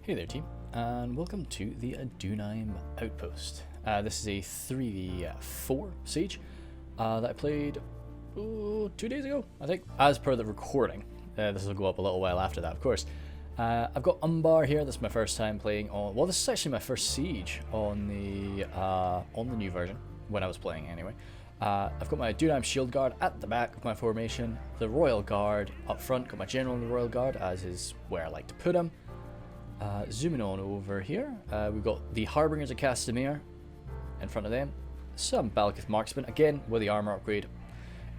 Hey there team, and welcome to the Adunaim Outpost. This is a 3v4 siege that I played 2 days ago, I think, as per the recording. This will go up a little while after that, of course. I've got Umbar here. This is my first time playing on, well, this is actually my first siege on the new version, when I was playing anyway. I've got my Adunaim Shield Guard at the back of my formation, the Royal Guard up front, got my General in the Royal Guard, as is where I like to put him. Zooming on over here, we've got the Harbingers of Castamere in front of them, some Balakith Marksmen, again with the armor upgrade.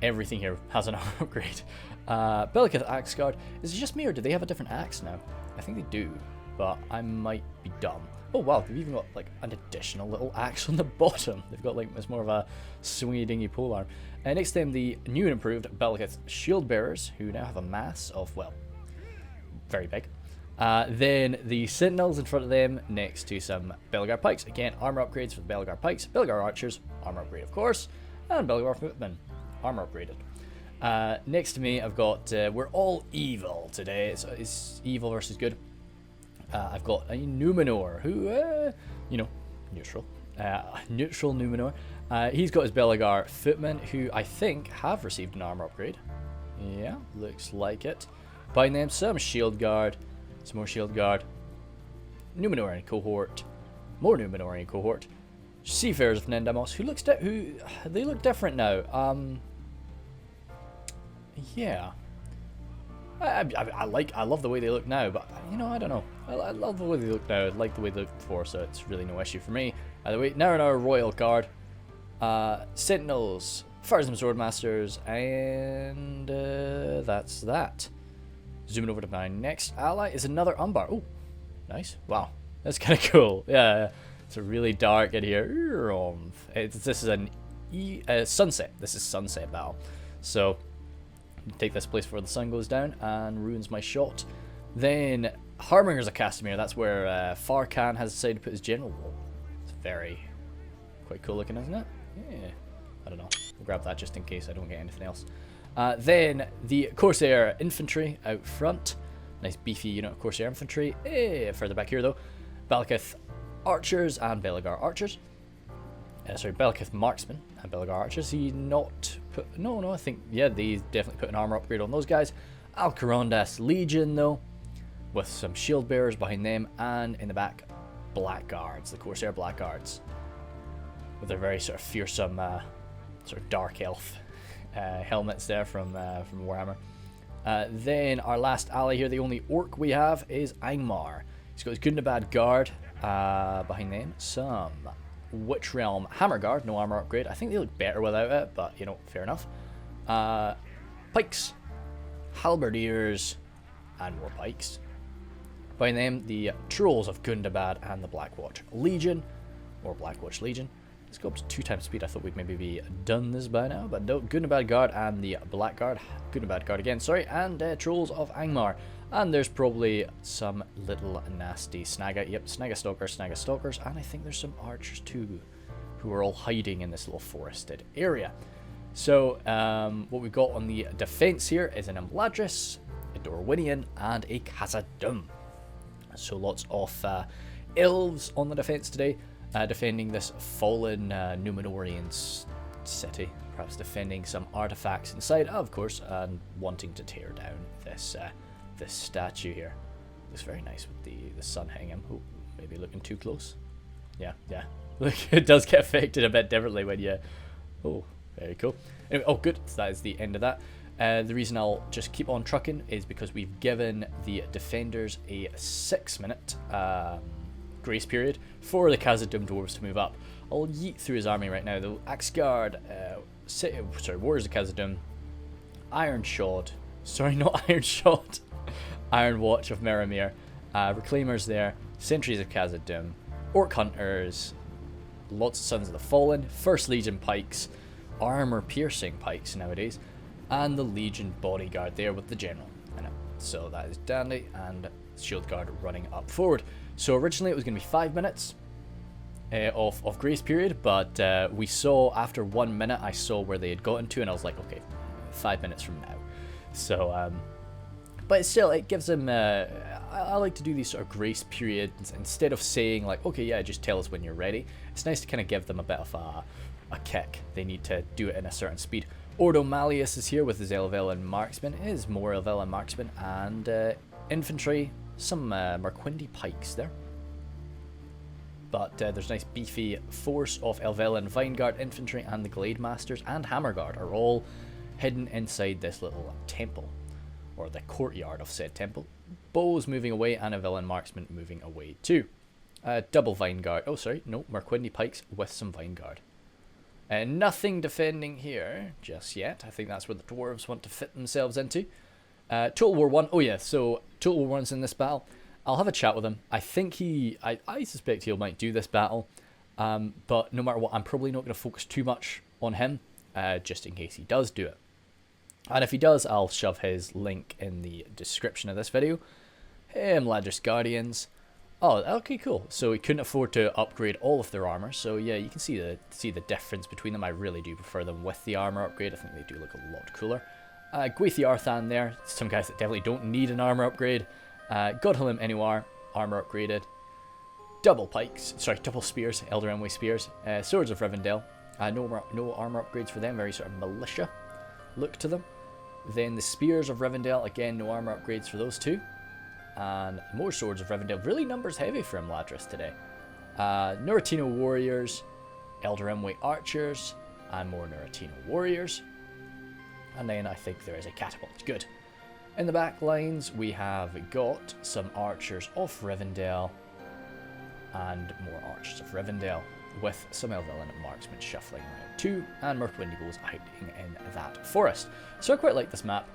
Everything here has an armor upgrade. Balakith Axe Guard. Is it just me or do they have a different axe now? I think they do, but I might be dumb. Oh wow, they've even got like an additional little axe on the bottom. They've got like, it's more of a swingy dingy polearm. Next to them, the new and improved Balakith Shield Bearers, who now have a mass of, well, very big. Then the Sentinels in front of them, next to some Belgar Pikes. Again, armor upgrades for the Belgar Pikes. Belgar Archers, armor upgrade of course. And Belgar Footmen, armor upgraded. Next to me, I've got, we're all evil today. It's evil versus good. I've got a Numenor, who, you know, neutral. Neutral Numenor. He's got his Belgar Footmen, who I think have received an armor upgrade. Yeah, looks like it. Behind them, some Shield Guard. Some more Shield Guard. Numenorian cohort. More Numenorian cohort. Seafarers of Nendamos, who looks they look different now. Yeah. I love the way they look now, but you know, I don't know. I love the way they look now. I like the way they looked before, so it's really no issue for me. Either way, now in our Royal Guard, Sentinels, Fires and Swordmasters, and that's that. Zooming over to my next ally is another Umbar. Oh, nice. Wow, that's kind of cool. Yeah, it's really dark in here. This is an sunset. This is sunset battle. So take this place before the sun goes down and ruins my shot. Then Harbingers of Castamere. That's where Farkan has decided to put his general wall. It's quite cool looking, isn't it? Yeah. I don't know. We'll grab that just in case I don't get anything else. Then the Corsair Infantry out front. Nice beefy unit of Corsair Infantry. Further back here though, Balakith Archers and Belgar Archers. Balakith Marksmen and Belgar Archers. He not put... No, I think... Yeah, they definitely put an armor upgrade on those guys. Alcarondas Legion though, with some Shield Bearers behind them. And in the back, Blackguards, the Corsair Blackguards. With their very sort of fearsome, sort of dark elf helmets there from Warhammer. Then our last ally here, the only orc we have, is Angmar. He's got his Gundabad Guard behind them. Some Witch Realm Hammer Guard, no armor upgrade. I think they look better without it, but you know, fair enough. Pikes, Halberdiers, and more pikes. Behind them, the Trolls of Gundabad and the Blackwatch Legion, or Blackwatch Legion. Let's go up to 2 times speed. I thought we'd maybe be done this by now, but no. Gundabad Guard and the Blackguard. Gundabad Guard again, sorry, and Trolls of Angmar. And there's probably some little nasty Snagga. Yep, Snagga Stalkers, and I think there's some Archers too, who are all hiding in this little forested area. So, what we've got on the defense here is an Imladris, a Dorwinion, and a Khazad. So lots of elves on the defense today. Defending this fallen Numenorian city, perhaps defending some artifacts inside, of course, and wanting to tear down this this statue here. Looks very nice with the sun hanging. Oh, maybe looking too close. Yeah. Look, it does get affected a bit differently when you... Oh, very cool. Anyway, oh, good. So that is the end of that. The reason I'll just keep on trucking is because we've given the defenders a 6-minute grace period for the Khazad dwarves to move up. I'll yeet through his army right now. The Axe Guard, Warriors of Khazad, Iron Shod, Iron Watch of Meramir, Reclaimers there, Sentries of Khazad, Orc Hunters, lots of Sons of the Fallen, First Legion Pikes, Armor Piercing Pikes nowadays, and the Legion Bodyguard there with the General in it. So that is dandy, and Shield Guard running up forward. So originally it was going to be 5 minutes of grace period, but we saw after 1 minute, I saw where they had gotten to, and I was like, okay, 5 minutes from now. So, but still, it gives them, I like to do these sort of grace periods instead of saying like, okay, yeah, just tell us when you're ready. It's nice to kind of give them a bit of a kick. They need to do it in a certain speed. Ordo Malleus is here with his Elven marksman. It is more Elven marksman and infantry. Some Marquindi pikes there. But there's a nice beefy force of Elven Vineguard infantry, and the Glade Masters and Hammerguard are all hidden inside this little temple, or the courtyard of said temple. Bows moving away and a villain marksman moving away too. Double Vineguard. Oh, sorry, no, Marquindi pikes with some Vineguard. Nothing defending here just yet. I think that's where the dwarves want to fit themselves into. Total War 1. Oh yeah, so Total War 1's in this battle. I'll have a chat with him. I think I suspect he might do this battle. But no matter what, I'm probably not going to focus too much on him, just in case he does do it. And if he does, I'll shove his link in the description of this video. Hey, Imladris Guardians. Oh, okay, cool. So he couldn't afford to upgrade all of their armor. So yeah, you can see the difference between them. I really do prefer them with the armor upgrade. I think they do look a lot cooler. Gwathi Arthan there. Some guys that definitely don't need an armor upgrade. Godhalim Inuar, armor upgraded. Double spears, Elder Emway spears. Swords of Rivendell. No armor upgrades for them. Very sort of militia look to them. Then the Spears of Rivendell, again, no armor upgrades for those two. And more Swords of Rivendell. Really numbers heavy for Imladris today. Nuretino Warriors, Elder Emway Archers, and more Nuretino Warriors. And then I think there is a catapult. Good. In the back lines, we have got some Archers of Rivendell and more Archers of Rivendell, with some Elven marksmen shuffling around too, and Mirkwindy bows hiding in that forest. So I quite like this map.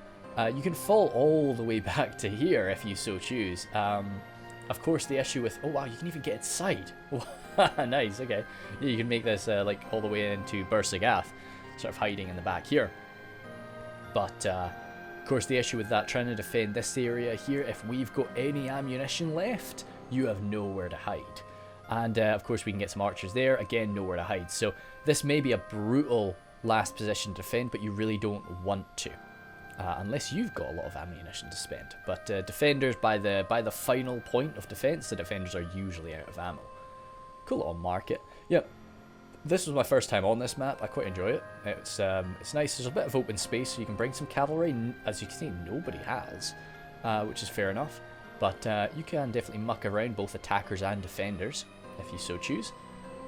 You can fall all the way back to here if you so choose. Of course, the issue with... Oh wow, you can even get inside. Nice, okay. Yeah, you can make this like all the way into Bursagath, sort of hiding in the back here. But of course, the issue with that, trying to defend this area here, if we've got any ammunition left, you have nowhere to hide. And of course we can get some archers there, again nowhere to hide. So this may be a brutal last position to defend, but you really don't want to. Unless you've got a lot of ammunition to spend. But defenders, by the final point of defense, the defenders are usually out of ammo. Cool little market. Yep. This was my first time on this map. I quite enjoy it. It's nice. There's a bit of open space, so you can bring some cavalry. As you can see, nobody has, which is fair enough. But you can definitely muck around both attackers and defenders if you so choose.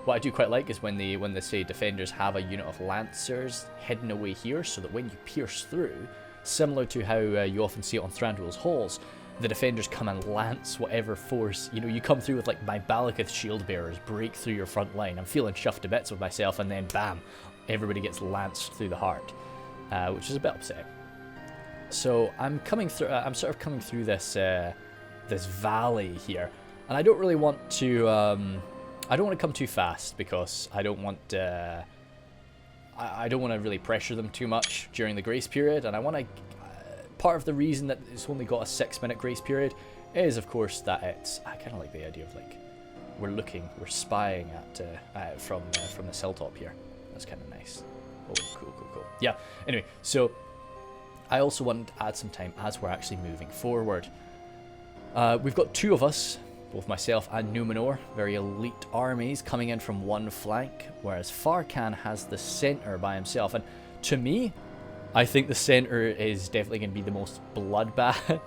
What I do quite like is when they say defenders have a unit of lancers hidden away here, so that when you pierce through, similar to how you often see it on Thranduil's halls, the defenders come and lance whatever force. You know, you come through with like my Balakith shield bearers, break through your front line. I'm feeling chuffed to bits with myself, and then bam, everybody gets lanced through the heart, which is a bit upsetting. So I'm coming through. I'm sort of coming through this this valley here, and I don't really want to. I don't want to come too fast because I don't want. I don't want to really pressure them too much during the grace period, and I want to. Part of the reason that it's only got a 6-minute grace period is, of course, that it's. I kind of like the idea of like we're spying at from this hilltop here. That's kind of nice. Oh, cool. Yeah. Anyway, so I also want to add some time as we're actually moving forward. We've got two of us, both myself and Numenor, very elite armies coming in from one flank, whereas Farkan has the center by himself. And to me, I think the center is definitely going to be the most bloodbath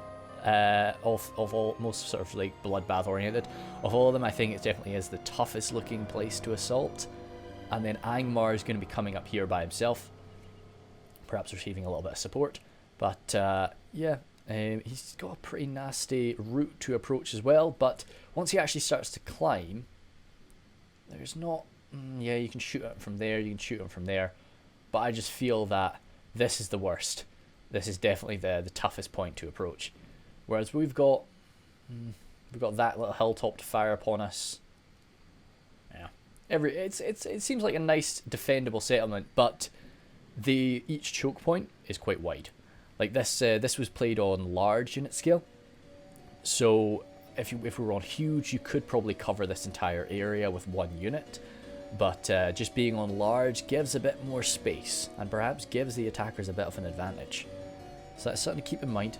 of all, most sort of like bloodbath oriented of all of them. I think it definitely is the toughest looking place to assault. And then Angmar is going to be coming up here by himself, perhaps receiving a little bit of support. But yeah. He's got a pretty nasty route to approach as well, but once he actually starts to climb, there's not... yeah, you can shoot him from there, you can shoot him from there, but I just feel that this is the worst. This is definitely the toughest point to approach. Whereas we've got that little hilltop to fire upon us. Yeah, it seems like a nice defendable settlement, but each choke point is quite wide. Like this was played on large unit scale, so if we were on huge, you could probably cover this entire area with one unit, but just being on large gives a bit more space, and perhaps gives the attackers a bit of an advantage. So that's something to keep in mind.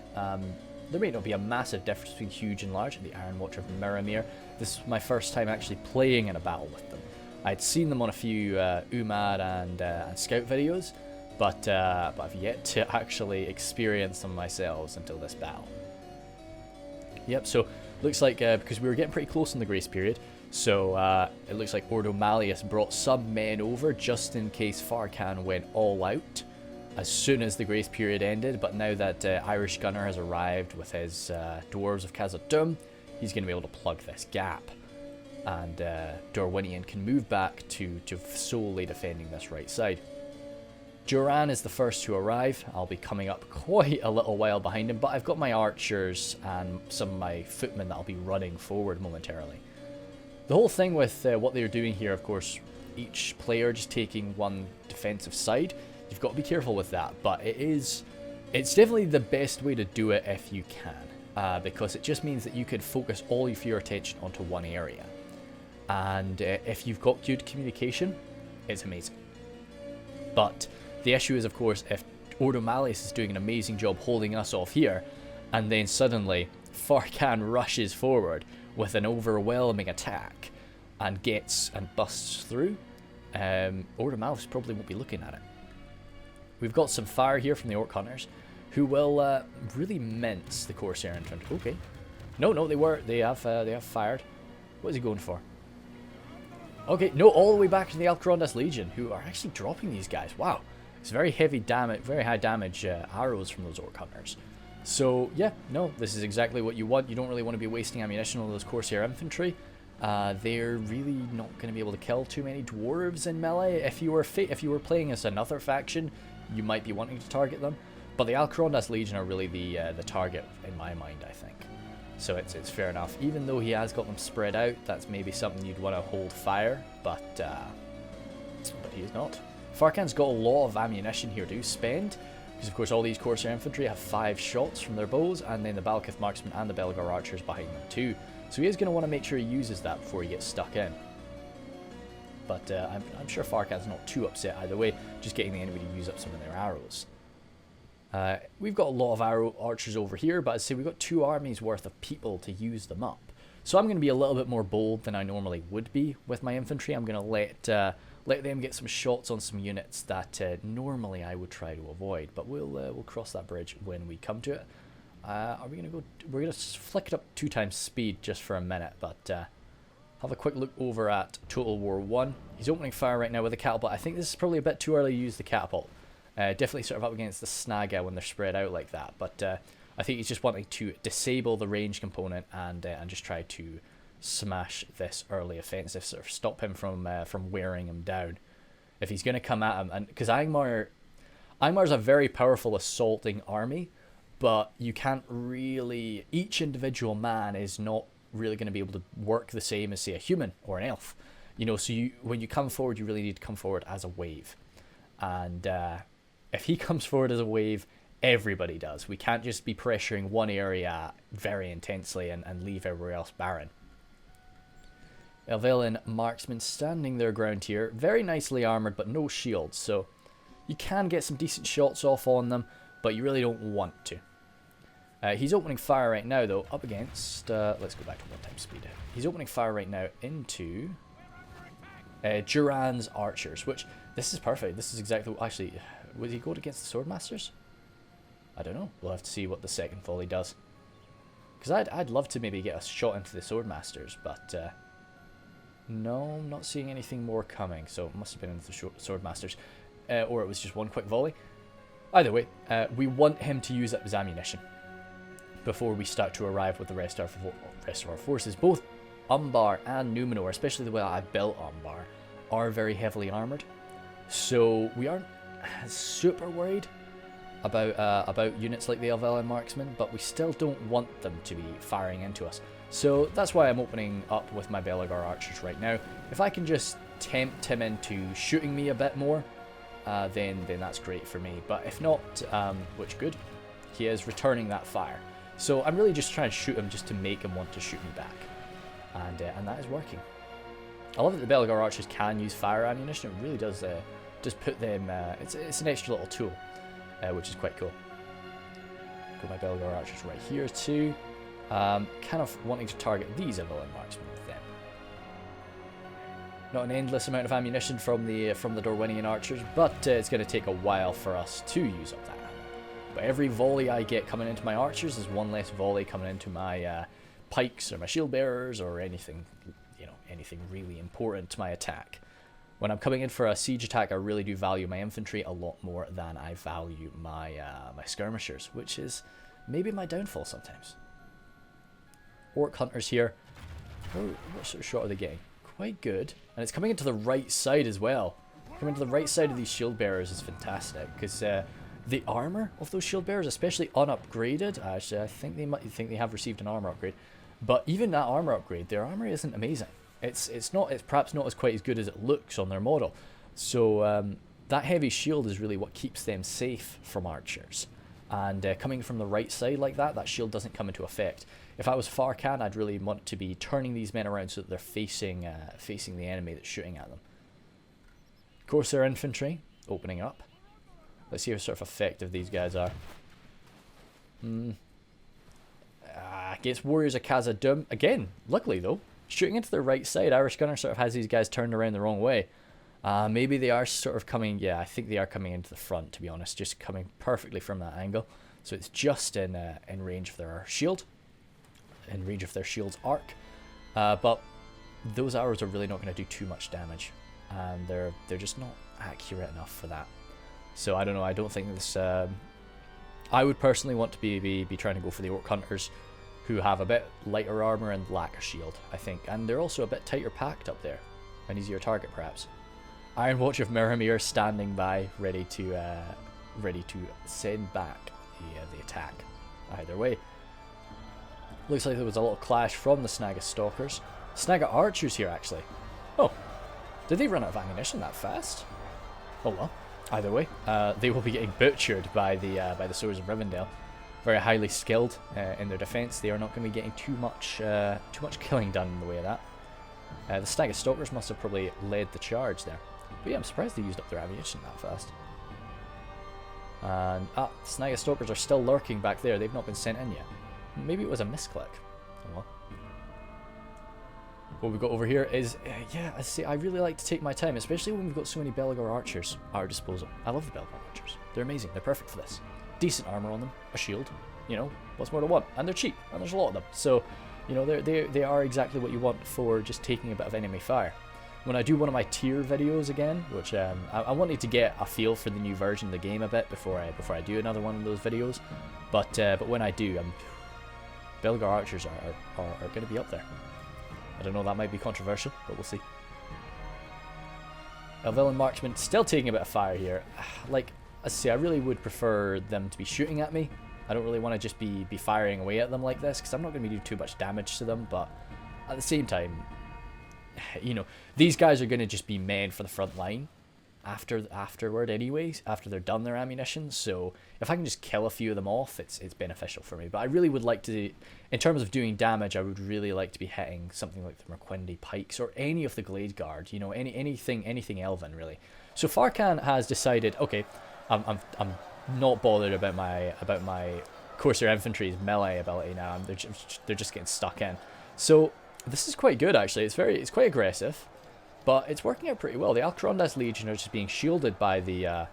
There may not be a massive difference between huge and large. The Iron Watcher of Miramir. This is my first time actually playing in a battle with them. I'd seen them on a few Umbar and Scout videos, but I've yet to actually experience them myself until this battle. Yep, so looks like because we were getting pretty close in the grace period, so it looks like Ordo Malleus brought some men over just in case Farkan went all out as soon as the grace period ended. But now that Irish Gunner has arrived with his dwarves of Khazad, he's going to be able to plug this gap, and Dorwinion can move back to solely defending this right side. Duran is the first to arrive. I'll be coming up quite a little while behind him, but I've got my archers and some of my footmen that I'll be running forward momentarily. The whole thing with what they're doing here, of course, each player just taking one defensive side, you've got to be careful with that, but it's definitely the best way to do it if you can, because it just means that you can focus all of your attention onto one area. And if you've got good communication, it's amazing. But the issue is, of course, if Ordo Malleus is doing an amazing job holding us off here, and then suddenly Farkan rushes forward with an overwhelming attack and gets and busts through, Ordo Malleus probably won't be looking at it. We've got some fire here from the Orc Hunters, who will really mince the Corsair infantry. Okay, no, they have fired. What is he going for? Okay, no, all the way back to the Alcarondas Legion, who are actually dropping these guys. Wow, it's very heavy damage, very high damage arrows from those Orc Hunters. So yeah, no, this is exactly what you want. You don't really want to be wasting ammunition on those Corsair infantry. They're really not going to be able to kill too many dwarves in melee. If you were playing as another faction, you might be wanting to target them. But the Alcarondas Legion are really the target in my mind, I think. So it's fair enough. Even though he has got them spread out, that's maybe something you'd want to hold fire, but he is not. Farkan's got a lot of ammunition here to spend, because of course all these Corsair infantry have 5 shots from their bows, and then the Balkith marksmen and the Belgar archers behind them too. So he is going to want to make sure he uses that before he gets stuck in. But I'm sure Farkan's not too upset either way, just getting the enemy to use up some of their arrows. We've got a lot of arrow archers over here, but I'd say we've got 2 armies worth of people to use them up. So I'm going to be a little bit more bold than I normally would be with my infantry. I'm going to let them get some shots on some units that normally I would try to avoid, but we'll cross that bridge when we come to it. Are we going to go? We're going to flick it up 2 times speed just for a minute, but have a quick look over at Total War 1. He's opening fire right now with a catapult. I think this is probably a bit too early to use the catapult. Definitely sort of up against the Snaga when they're spread out like that, but I think he's just wanting to disable the range component and just try to smash this early offensive, sort of stop him from wearing him down. If he's going to come at him, and because Angmar's a very powerful assaulting army, but you can't really, each individual man is not really going to be able to work the same as say a human or an elf, so when you come forward, you really need to come forward as a wave, and if he comes forward as a wave, everybody does. We can't just be pressuring one area very intensely and leave everywhere else barren. Elven marksmen standing their ground here, very nicely armoured but no shields, so you can get some decent shots off on them, but you really don't want to. He's opening fire right now though, up against, let's go back to 1 time speed. He's opening fire right now into Duran's archers, which, this is perfect. This is exactly, actually, would he go against the Swordmasters? I don't know. We'll have to see what the second volley does. Because I'd love to maybe get a shot into the Swordmasters, but no, I'm not seeing anything more coming. So it must have been into the Swordmasters. Or it was just 1 quick volley. Either way, we want him to use up his ammunition before we start to arrive with the rest of our forces. Both Umbar and Numenor, especially the way I built Umbar, are very heavily armoured. So we aren't super worried about units like the Elven marksmen, but we still don't want them to be firing into us. So that's why I'm opening up with my Belgar archers right now. If I can just tempt him into shooting me a bit more, then that's great for me. But if not, which good, he is returning that fire. So I'm really just trying to shoot him just to make him want to shoot me back, and that is working. I love that the Belgar archers can use fire ammunition. It really does just put them. It's an extra little tool, which is quite cool. Got my Belgar archers right here too. Kind of wanting to target these Adunaim marksmen with them. Not an endless amount of ammunition from the Dorwinion archers, but it's going to take a while for us to use up that ammo. But every volley I get coming into my archers is one less volley coming into my pikes or my shield bearers or anything, anything really important to my attack. When I'm coming in for a siege attack, I really do value my infantry a lot more than I value my my skirmishers, which is maybe my downfall sometimes. Orc hunters here. Oh, what sort of shot are they getting? Quite good. And it's coming into the right side as well. Coming to the right side of these shield bearers is fantastic, because the armor of those shield bearers, especially unupgraded, actually I think they have received an armor upgrade, but even that armor upgrade, their armor isn't amazing. It's perhaps not as quite as good as it looks on their model. So that heavy shield is really what keeps them safe from archers. And coming from the right side like that, that shield doesn't come into effect. If I was Farkan, I'd really want to be turning these men around so that they're facing the enemy that's shooting at them. Corsair infantry opening up. Let's see how sort of effective these guys are. Against warriors of Khazad again. Luckily though, shooting into the right side, Irish Gunner sort of has these guys turned around the wrong way. Maybe they are sort of coming. Yeah, I think they are coming into the front. To be honest, just coming perfectly from that angle. So it's just in range of their shield. In range of their shield's arc, but those arrows are really not going to do too much damage, and they're just not accurate enough for that. So I don't know. I don't think this. I would personally want to be trying to go for the orc hunters, who have a bit lighter armor and lack a shield, I think, and they're also a bit tighter packed up there, an easier target perhaps. Iron Watch of Miramir standing by, ready to send back the attack. Either way. Looks like there was a little clash from the Snaga Stalkers. Snaga Archers here, actually. Oh, did they run out of ammunition that fast? Oh well. Either way, they will be getting butchered by the Swords of Rivendell. Very highly skilled in their defense. They are not going to be getting too much killing done in the way of that. The Snaga Stalkers must have probably led the charge there. But yeah, I'm surprised they used up their ammunition that fast. And Snaga Stalkers are still lurking back there. They've not been sent in yet. Maybe it was a misclick. Oh well. What we've got over here is, yeah, I really like to take my time, especially when we've got so many Belgar archers at our disposal. I love the Belgar archers. They're amazing. They're perfect for this. Decent armor on them, a shield, what's more to want? And they're cheap, and there's a lot of them. So, they are exactly what you want for just taking a bit of enemy fire. When I do one of my tier videos again, which I wanted to get a feel for the new version of the game a bit before I do another one of those videos, but when I do, Belgar archers are going to be up there. I don't know, that might be controversial, but we'll see. Elven marksmen still taking a bit of fire here. Like I say, I really would prefer them to be shooting at me. I don't really want to just be firing away at them like this, because I'm not going to be doing too much damage to them, but at the same time, these guys are going to just be men for the front line afterward anyways, after they're done their ammunition. So if I can just kill a few of them off, it's beneficial for me. But I really would like to, in terms of doing damage, I would really like to be hitting something like the Merquendi pikes or any of the Glade Guard, anything Elven really. So Farkan has decided, okay, I'm not bothered about my Corsair infantry's melee ability now. They're just getting stuck in. So this is quite good actually. It's quite aggressive, but it's working out pretty well. The Alcarondas Legion are just being shielded by the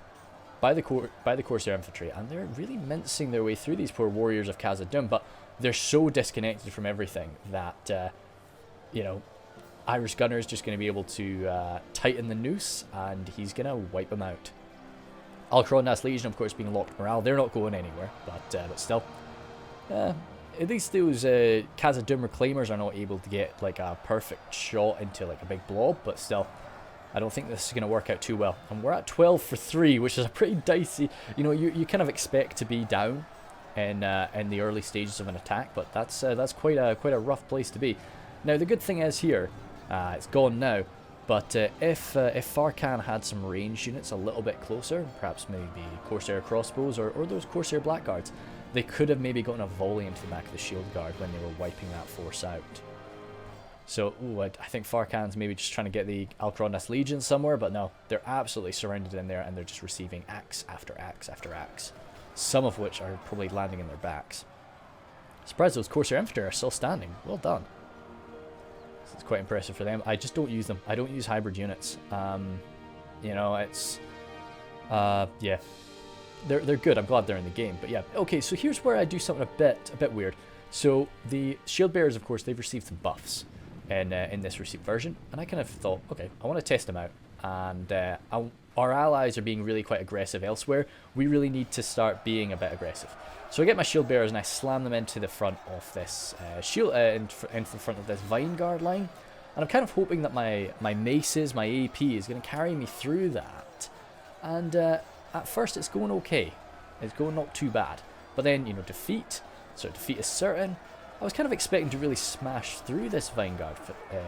Corsair infantry, and they're really mincing their way through these poor warriors of Khazad. But they're so disconnected from everything that Irish Gunner is just going to be able to tighten the noose, and he's going to wipe them out. Alcarondas Legion, of course, being locked morale. They're not going anywhere, but still. At least those Khazad Reclaimers are not able to get like a perfect shot into like a big blob, but still, I don't think this is going to work out too well. And we're at 12 for 3, which is a pretty dicey. You kind of expect to be down in the early stages of an attack, but that's quite a rough place to be. Now the good thing is here, it's gone now. But if Farkan had some ranged units a little bit closer, perhaps maybe Corsair crossbows or those Corsair blackguards, they could have maybe gotten a volley into the back of the shield guard when they were wiping that force out. So, I think Farkan's maybe just trying to get the Alcarondas Legion somewhere, but no, they're absolutely surrounded in there, and they're just receiving axe after axe after axe. some of which are probably landing in their backs. Surprised those Corsair Infantry are still standing. Well done. This is quite impressive for them. I just don't use them. I don't use hybrid units. You know, it's... yeah. They're good. I'm glad they're in the game. But yeah, okay, so here's where I do something a bit weird. So the shield bearers, of course, they've received some buffs in this received version, and I kind of thought, okay, I want to test them out. And our allies are being really quite aggressive elsewhere. We really need to start being a bit aggressive. So I get my shield bearers and I slam them into the front of this into the front of this Vine Guard line, and I'm kind of hoping that my maces, my AP, is going to carry me through that. And at first it's going okay. It's going not too bad. But then, you know, defeat is certain. I was kind of expecting to really smash through this Vanguard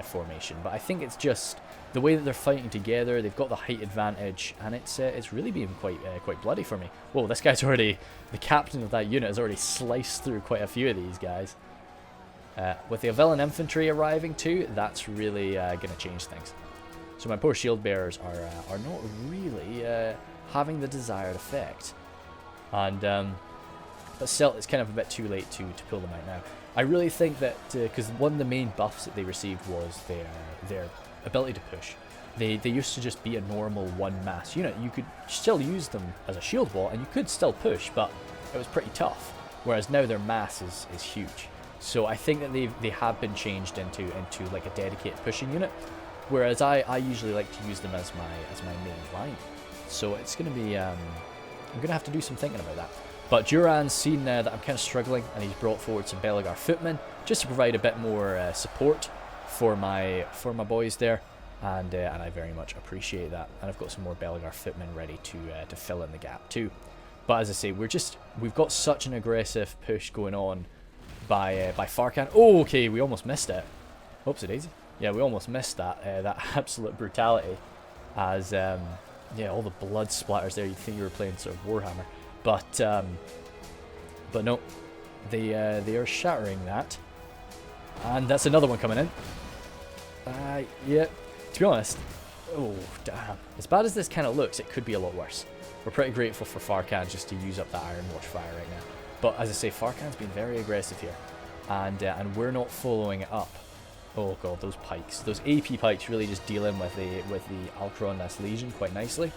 formation, but I think it's just the way that they're fighting together. They've got the height advantage, and it's really been quite bloody for me. Whoa, this guy's already, the captain of that unit has already sliced through quite a few of these guys. With the Elven infantry arriving too, that's really going to change things. So my poor shield bearers are not really having the desired effect, and but still, it's kind of a bit too late to pull them out now. I really think that because one of the main buffs that they received was their ability to push. They used to just be a normal one mass unit. You could still use them as a shield wall, and you could still push, but it was pretty tough. Whereas now their mass is huge. So I think that they have been changed into like a dedicated pushing unit. Whereas I usually like to use them as my main line. So it's gonna be I'm gonna have to do some thinking about that. But Duran's seen that I'm kind of struggling, and he's brought forward some Belegar footmen just to provide a bit more support for my boys there, and I very much appreciate that. And I've got some more Belegar footmen ready to fill in the gap too. But as I say, we've got such an aggressive push going on by Farkan. Oh, okay, we almost missed it. Oopsie daisy. Yeah, we almost missed that absolute brutality, as yeah, all the blood splatters there. You'd think you were playing sort of Warhammer. But no, they are shattering that, and that's another one coming in. Yeah, to be honest, oh damn, as bad as this kind of looks, it could be a lot worse. We're pretty grateful for Farkan just to use up that Iron Watch fire right now. But as I say, Farkan's been very aggressive here, and we're not following it up. Oh god, those pikes, those AP pikes really just deal in with the Alcronas Legion quite nicely.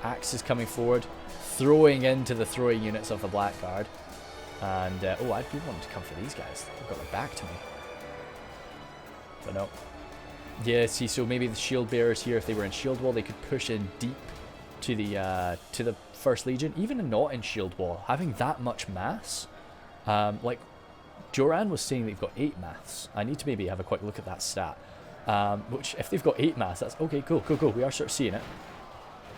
Axe is coming forward, throwing into the throwing units of the Blackguard. And, oh, I'd be wanting to come for these guys. They've got their back to me. But no. Yeah, see, so maybe the shield bearers here, if they were in shield wall, they could push in deep to the First Legion. Even not in shield wall, having that much mass. Like, Joran was saying they've got 8 mass. I need to maybe have a quick look at that stat. Which, if they've got 8 mass, that's okay, cool. We are sort of seeing it.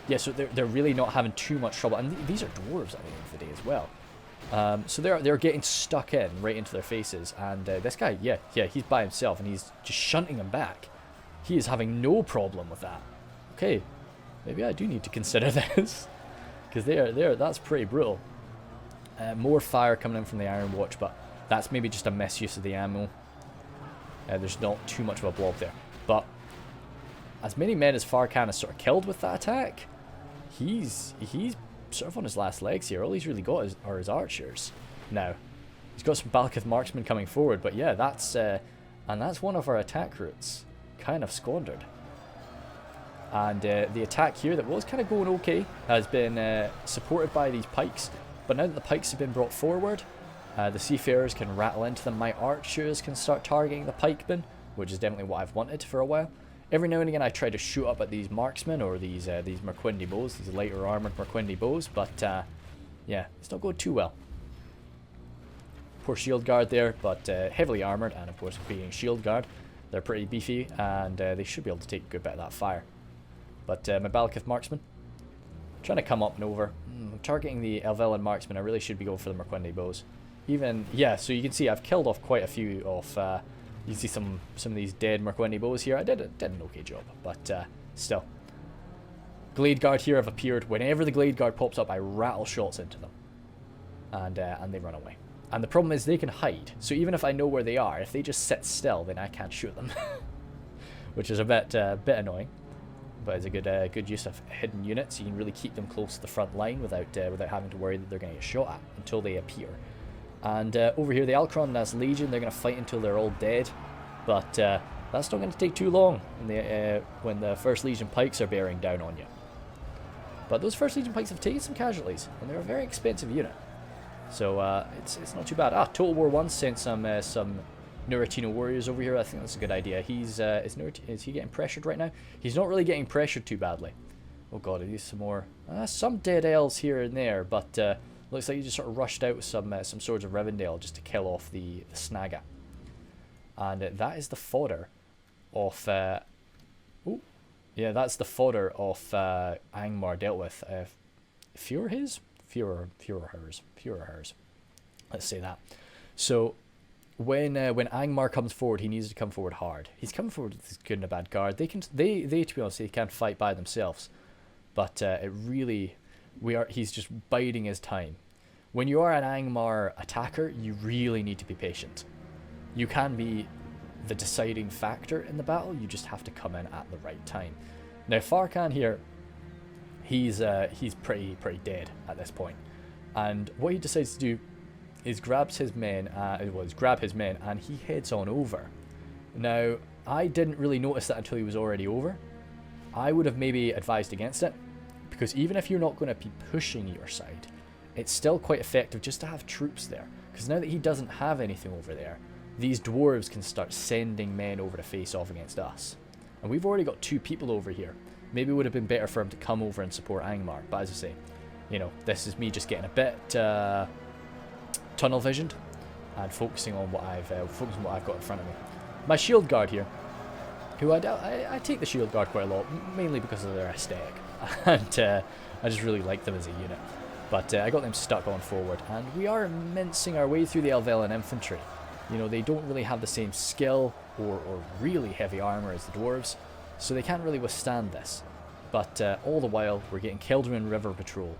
Yeah, so they're really not having too much trouble, and these are dwarves at the end of the day as well. So they're getting stuck in right into their faces, and this guy, yeah, he's by himself, and he's just shunting them back. He is having no problem with that. Okay, maybe I do need to consider this, because that's pretty brutal. More fire coming in from the Iron Watch, but that's maybe just a misuse of the ammo. There's not too much of a blob there, but as many men as Farkan has sort of killed with that attack, he's sort of on his last legs here. All he's really got are his archers now. He's got some Balakith marksmen coming forward, but yeah, that's one of our attack routes kind of squandered. And the attack here that was kind of going okay has been supported by these pikes, but now that the pikes have been brought forward, the seafarers can rattle into them. My archers can start targeting the pikemen, which is definitely what I've wanted for a while. Every now and again I try to shoot up at these marksmen or these Merquindi bows, these lighter armoured Merquindi bows, but yeah, it's not going too well. Poor shield guard there, but heavily armoured, and of course being shield guard, they're pretty beefy, and they should be able to take a good bit of that fire. But my Balakith marksmen, trying to come up and over. Targeting the Elvelyn marksmen, I really should be going for the Merquindi bows. Even, yeah, so you can see I've killed off quite a few of... you see some of these dead Merquindi bows here. I did an okay job, but still. Glade Guard here have appeared. Whenever the Glade Guard pops up, I rattle shots into them. And they run away. And the problem is they can hide. So even if I know where they are, if they just sit still, then I can't shoot them. Which is a bit annoying. but it's a good use of hidden units. You can really keep them close to the front line without having to worry that they're going to get shot at until they appear. And over here, the Alcrondas Legion, they're going to fight until they're all dead, but that's not going to take too long when the First Legion pikes are bearing down on you. But those First Legion pikes have taken some casualties, and they're a very expensive unit, so it's not too bad. Total War 1 sent some Nuretino warriors over here. I think that's a good idea. Is he getting pressured right now? He's not really getting pressured too badly. Oh god, are these some more? Some dead elves here and there, but looks like he just sort of rushed out with some Swords of Rivendell just to kill off the Snaga. And that is the fodder of... yeah, that's the fodder of Angmar dealt with. Fewer hers. Let's say that. So... When Angmar comes forward, he needs to come forward hard. He's coming forward with his good and a bad guard. They to be honest, they can't fight by themselves, but he's just biding his time. When you are an Angmar attacker, you really need to be patient. You can be the deciding factor in the battle. You just have to come in at the right time. Now Farkan here, he's pretty dead at this point, and what he decides to do is grab his men and he heads on over. Now, I didn't really notice that until he was already over. I would have maybe advised against it, because even if you're not going to be pushing your side, it's still quite effective just to have troops there, because now that he doesn't have anything over there, these dwarves can start sending men over to face off against us. And we've already got 2 people over here. Maybe it would have been better for him to come over and support Angmar, but as I say, this is me just getting a bit tunnel visioned and focusing on what I've got in front of me. My shield guard here, who I take the shield guard quite a lot, mainly because of their aesthetic, and I just really like them as a unit. But I got them stuck on forward, and we are mincing our way through the Elven infantry. They don't really have the same skill or really heavy armor as the dwarves, so they can't really withstand this. But all the while, we're getting Keldrin River Patrol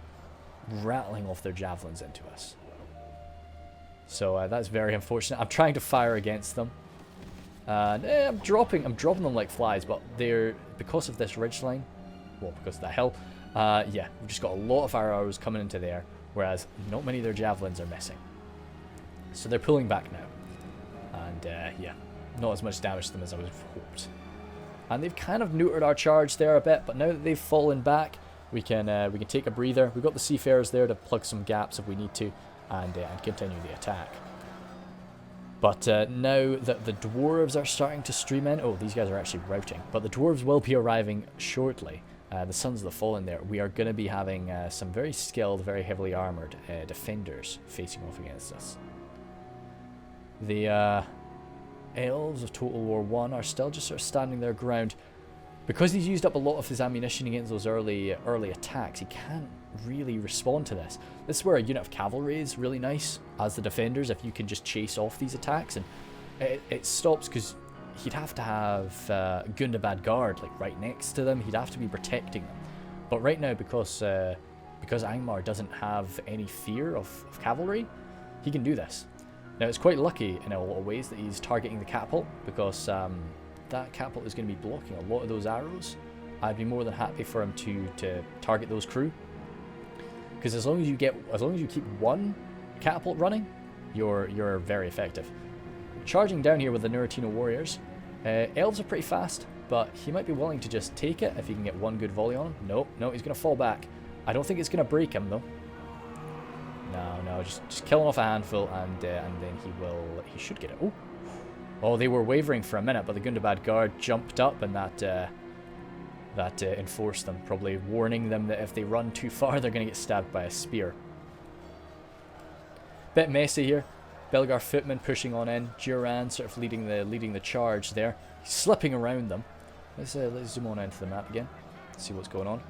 rattling off their javelins into us. So that's very unfortunate. I'm trying to fire against them. I'm dropping them like flies, but because of this ridgeline, well, because of the hill, yeah, we've just got a lot of our arrows coming into there, whereas not many of their javelins are missing. So they're pulling back now. And yeah, not as much damage to them as I would have hoped. And they've kind of neutered our charge there a bit, but now that they've fallen back, we can take a breather. We've got the Seafarers there to plug some gaps if we need to, and continue the attack. But now that the dwarves are starting to stream in, oh, these guys are actually routing, but the dwarves will be arriving shortly. The Sons of the Fallen there, we are going to be having some very skilled, very heavily armoured defenders facing off against us. The elves of Total War 1 are still just sort of standing their ground. Because he's used up a lot of his ammunition against those early attacks, he can't really respond to this. This is where a unit of cavalry is really nice as the defenders, if you can just chase off these attacks. And it stops, because he'd have to have Gundabad Guard like right next to them. He'd have to be protecting them. But right now, because Angmar doesn't have any fear of cavalry, he can do this. Now, it's quite lucky in a lot of ways that he's targeting the catapult, because that catapult is going to be blocking a lot of those arrows. I'd be more than happy for him to target those crew, because as long as you keep one catapult running, you're very effective. Charging down here with the Nuretino warriors, elves are pretty fast, but he might be willing to just take it if he can get one good volley on him. No, he's going to fall back. I don't think it's going to break him though. No, just killing off a handful, and then he should get it. Oh, they were wavering for a minute, but the Gundabad Guard jumped up, and that enforced them, probably warning them that if they run too far, they're going to get stabbed by a spear. Bit messy here. Belgar Footman pushing on in. Duran sort of leading the charge there. He's slipping around them. Let's zoom on into the map again. See what's going on.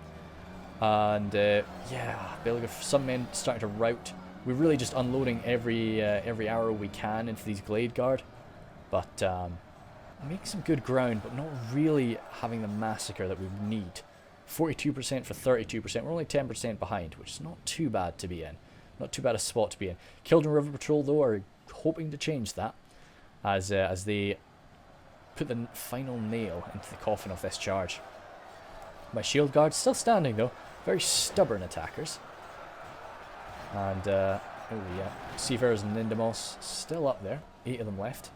And yeah, Belgar. Some men starting to rout. We're really just unloading every arrow we can into these Glade Guard. But making some good ground, but not really having the massacre that we need. 42% for 32%. We're only 10% behind, which is not too bad to be in. Not too bad a spot to be in. Keldrin River Patrol, though, are hoping to change that as they put the final nail into the coffin of this charge. My shield guard still standing though. Very stubborn attackers. And, oh yeah, Seafarers and Nindamos still up there. 8 of them left.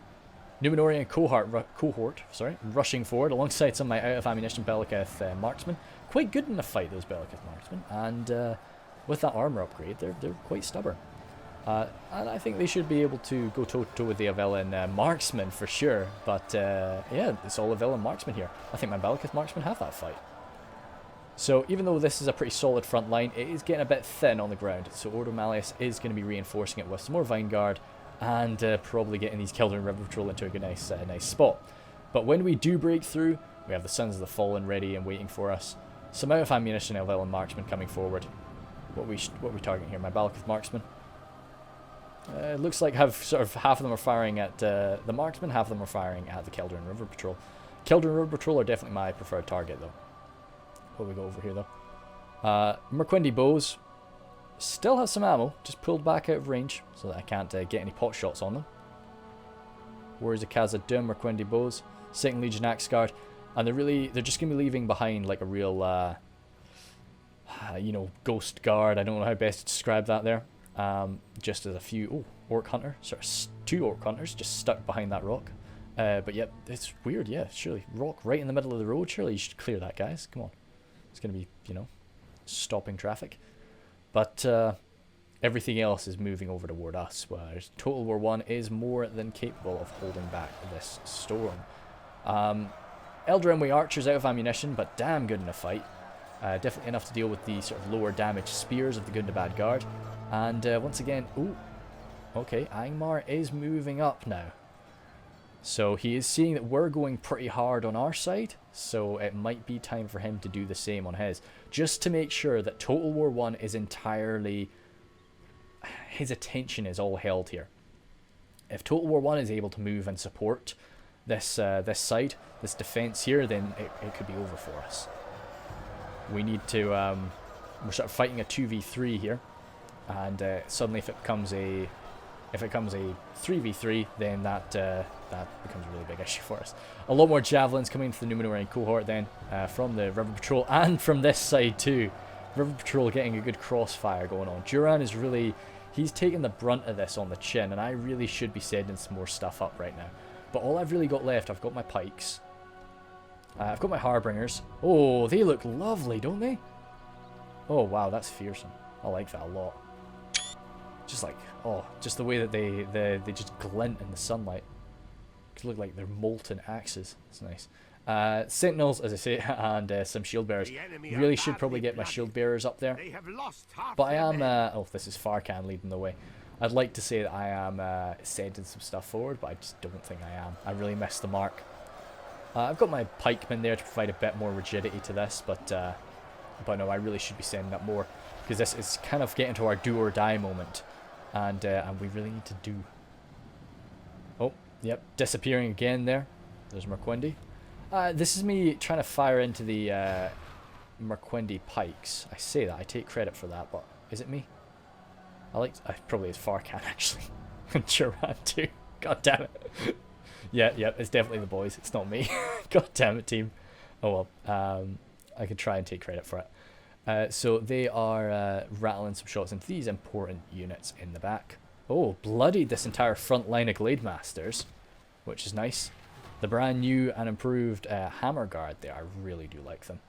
Numenorian cohort, rushing forward alongside some of my out of ammunition Belliceth marksmen. Quite good in the fight, those Belliceth marksmen. And with that armor upgrade, they're quite stubborn. And I think they should be able to go toe-to-toe with the Avellan marksmen for sure. But yeah, it's all Avellan marksmen here. I think my Belliceth marksmen have that fight. So even though this is a pretty solid front line, it is getting a bit thin on the ground. So Ordo Malleus is going to be reinforcing it with some more Vine Guard and probably getting these Keldrin River Patrol into a nice spot. But when we do break through, we have the Sons of the Fallen ready and waiting for us. Some out of ammunition Avellan marksmen coming forward. What we targeting here? My Belliceth marksmen. It looks like sort of half of them are firing at the marksmen, half of them are firing at the Keldrin River Patrol. Keldrin River Patrol are definitely my preferred target though. What we got over here though? Merquendi bows still have some ammo, just pulled back out of range so that I can't get any pot shots on them. Warriors of Khazad down Merquendi bows, 2nd Legion Axe Guard, and they're just gonna be leaving behind like a real you know, ghost guard. I don't know how best to describe that there. Just as a few Orc Hunter, sort of 2 Orc Hunters just stuck behind that rock. But yep, it's weird, yeah, surely rock right in the middle of the road, surely you should clear that, guys, come on. It's going to be, you know, stopping traffic. But everything else is moving over toward us, whereas Total War 1 is more than capable of holding back this storm. Eldraenway Archers out of ammunition, but damn good in a fight. Definitely enough to deal with the sort of lower damage spears of the Gundabad Guard. And once again, ooh, okay, Angmar is moving up now. So he is seeing that we're going pretty hard on our side, so it might be time for him to do the same on his. Just to make sure that Total War 1 is entirely... his attention is all held here. If Total War 1 is able to move and support this this side, this defense here, then it could be over for us. We need to... we're sort of fighting a 2v3 here, and suddenly if it becomes a 3v3, then that becomes a really big issue for us. A lot more javelins coming into the Numenorian cohort then, from the River Patrol and from this side too. River Patrol getting a good crossfire going on. Duran is really, he's taking the brunt of this on the chin, and I really should be sending some more stuff up right now. But all I've really got left, I've got my pikes. I've got my Harbingers. Oh, they look lovely, don't they? Oh wow, that's fearsome. I like that a lot. Just like, oh, just the way that they just glint in the sunlight. Could look like they're molten axes. It's nice. Sentinels, as I say, and some shield bearers. Really should probably get my shield bearers up there. But I am, oh, this is Farkan leading the way. I'd like to say that I am sending some stuff forward, but I just don't think I am. I really missed the mark. I've got my pikemen there to provide a bit more rigidity to this, but no, I really should be sending up more, because this is kind of getting to our do or die moment. And we really need to do. Oh, yep, disappearing again there. There's Merquendi. This is me trying to fire into the Merquendi pikes. I say that, I take credit for that, but is it me? Probably it's Farkan actually. And Duran too. God damn it. Yeah, it's definitely the boys. It's not me. God damn it, team. Oh well. I could try and take credit for it. So they are rattling some shots into these important units in the back. Oh, bloodied this entire front line of Glade Masters, which is nice. The brand new and improved Hammer Guard there, I really do like them.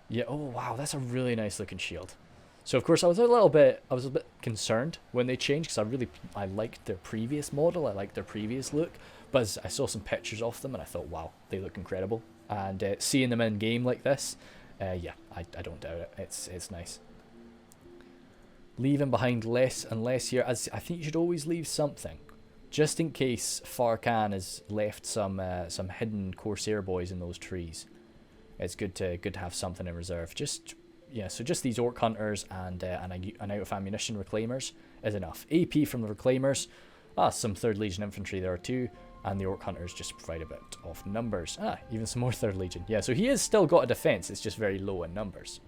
Yeah, oh wow, that's a really nice looking shield. So of course I was a bit concerned when they changed, because I liked their previous model, I liked their previous look, but I saw some pictures of them and I thought, wow, they look incredible. And seeing them in game like this, yeah, I don't doubt it. It's nice. Leaving behind less and less here, as I think you should always leave something, just in case Farkan has left some hidden Corsair boys in those trees. It's good to have something in reserve. Just these Orc Hunters and an out of ammunition Reclaimers is enough. AP from the Reclaimers, some 3rd Legion infantry there too. And the Orc Hunters just provide a bit of numbers. Even some more 3rd Legion. Yeah, so he has still got a defense. It's just very low in numbers.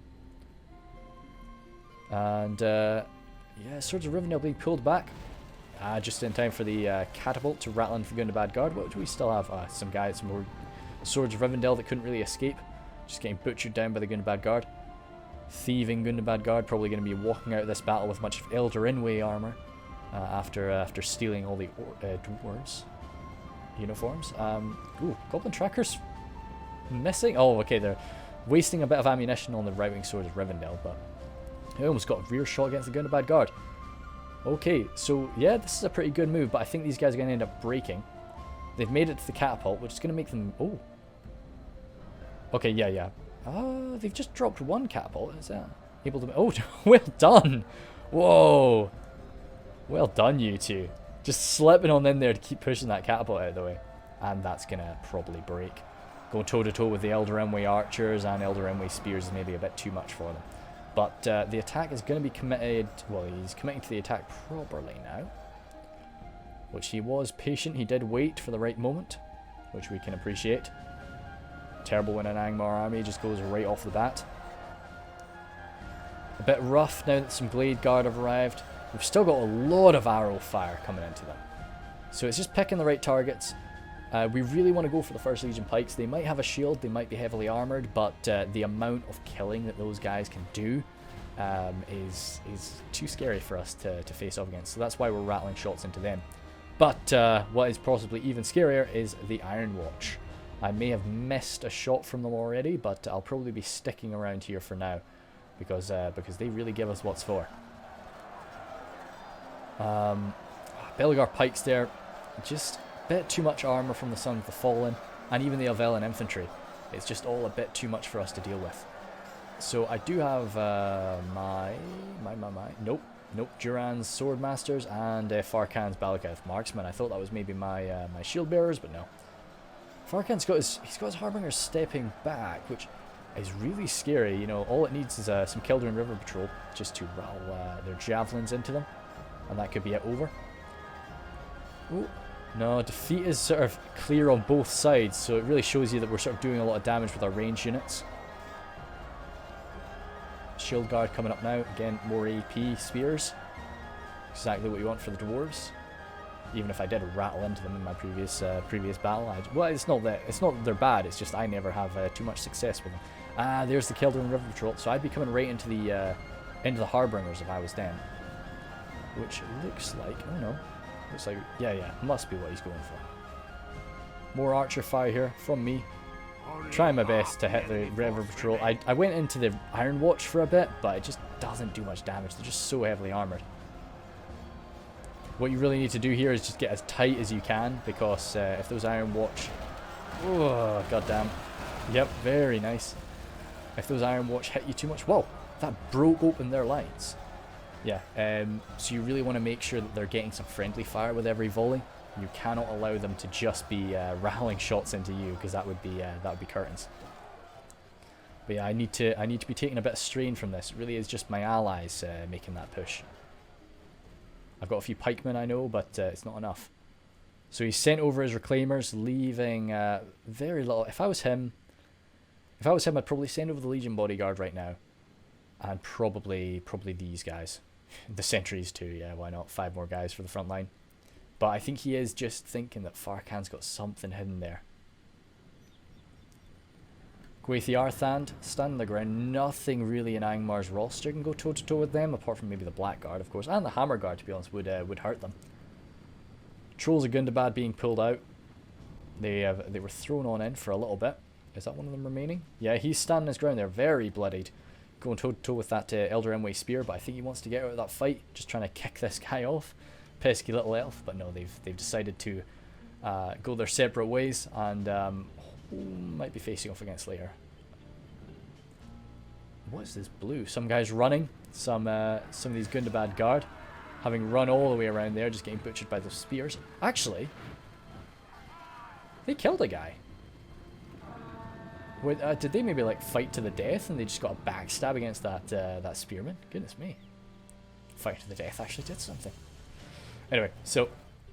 And, yeah, Swords of Rivendell being pulled back. Just in time for the catapult to rattle in for Gundabad Guard. What do we still have? Some more Swords of Rivendell that couldn't really escape. Just getting butchered down by the Gundabad Guard. Thieving Gundabad Guard, probably going to be walking out of this battle with much of Eldarinway armor after stealing all the dwarves uniforms. Ooh, Goblin Trackers missing. Oh, okay, they're wasting a bit of ammunition on the right wing sword of Rivendell, but I almost got a rear shot against the Gundabad Guard. Okay, so yeah, this is a pretty good move, but I think these guys are going to end up breaking. They've made it to the catapult, which is going to make them... Oh. Okay, yeah. They've just dropped one catapult. Is that able to... Oh, well done. Whoa. Well done, you two. Just slipping on in there to keep pushing that catapult out of the way. And that's going to probably break. Going toe-to-toe with the Eldarinway archers and Eldarinway spears is maybe a bit too much for them. But the attack is going to be committed... Well, he's committing to the attack properly now. Which he was patient. He did wait for the right moment, which we can appreciate. Terrible when an Angmar army just goes right off the bat. A bit rough now that some Glade Guard have arrived. We've still got a lot of arrow fire coming into them. So it's just picking the right targets. We really want to go for the First Legion Pikes. They might have a shield, they might be heavily armoured, but the amount of killing that those guys can do is too scary for us to face off against. So that's why we're rattling shots into them. But what is possibly even scarier is the Iron Watch. I may have missed a shot from them already, but I'll probably be sticking around here for now because they really give us what's for. Belgar Pikes there, just a bit too much armour from the Son of the Fallen, and even the Elven infantry. It's just all a bit too much for us to deal with. So I do have Nope, Duran's Swordmasters and Farkan's Balakath Marksmen. I thought that was maybe my shield bearers, but no. Farkan's got his Harbingers stepping back, which is really scary. You know, all it needs is some Keldrin River Patrol just to rattle their javelins into them, and that could be it over. Ooh. No, defeat is sort of clear on both sides, so it really shows you that we're sort of doing a lot of damage with our range units. Shield Guard coming up now. Again, more AP spears. Exactly what you want for the dwarves. Even if I did rattle into them in my previous battle. Well, it's not that they're bad. It's just I never have too much success with them. There's the Keldrin River Patrol. So I'd be coming right into the Harbingers if I was them. Which looks like, oh no, looks like, yeah, must be what he's going for. More archer fire here from me. Trying my best to hit the River Patrol. I went into the Iron Watch for a bit, but it just doesn't do much damage. They're just so heavily armoured. What you really need to do here is just get as tight as you can, because if those Iron Watch... Oh, goddamn. Yep, very nice. If those Iron Watch hit you too much... Whoa, that broke open their lines. Yeah, so you really want to make sure that they're getting some friendly fire with every volley. You cannot allow them to just be rattling shots into you, because that would be curtains. But yeah, I need to be taking a bit of strain from this. It really is just my allies making that push. I've got a few pikemen, I know, but it's not enough. So he's sent over his reclaimers, leaving very little. If I was him, I'd probably send over the Legion bodyguard right now, and probably these guys, the sentries too. Yeah, why not? 5 more guys for the front line. But I think he is just thinking that Farkan's got something hidden there. Gwathi Arthand, standing the ground. Nothing really in Angmar's roster can go toe-to-toe with them, apart from maybe the Blackguard, of course. And the Hammer Guard, to be honest, would hurt them. Trolls of Gundabad being pulled out. They were thrown on in for a little bit. Is that one of them remaining? Yeah, he's standing his ground there, very bloodied. Going toe-to-toe with that Eldarinway spear, but I think he wants to get out of that fight. Just trying to kick this guy off. Pesky little elf, but no, they've decided to go their separate ways, and might be facing off against Slayer. What is this blue? Some guys running, some of these Gundabad Guard, having run all the way around there, just getting butchered by those spears. Actually, they killed a guy. Did they maybe like fight to the death, and they just got a backstab against that spearman? Goodness me, fight to the death actually did something. Anyway, so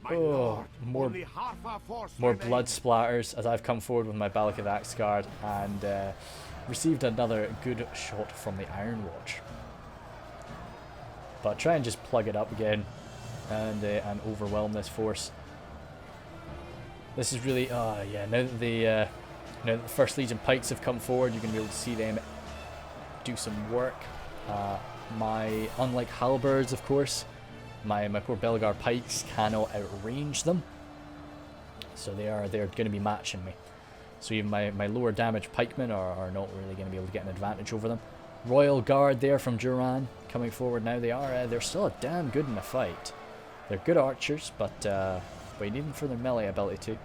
more blood splatters as I've come forward with my Balakath Axe Guard and received another good shot from the Iron Watch. But try and just plug it up again and overwhelm this force. This is really, yeah, now that Now that the First Legion pikes have come forward, you're going to be able to see them do some work. Unlike halberds, of course, my poor Belgar pikes cannot outrange them. So they're going to be matching me. So even my lower damage pikemen are not really going to be able to get an advantage over them. Royal Guard there from Duran coming forward now. They're still damn good in the fight. They're good archers, but you need them for their melee ability too.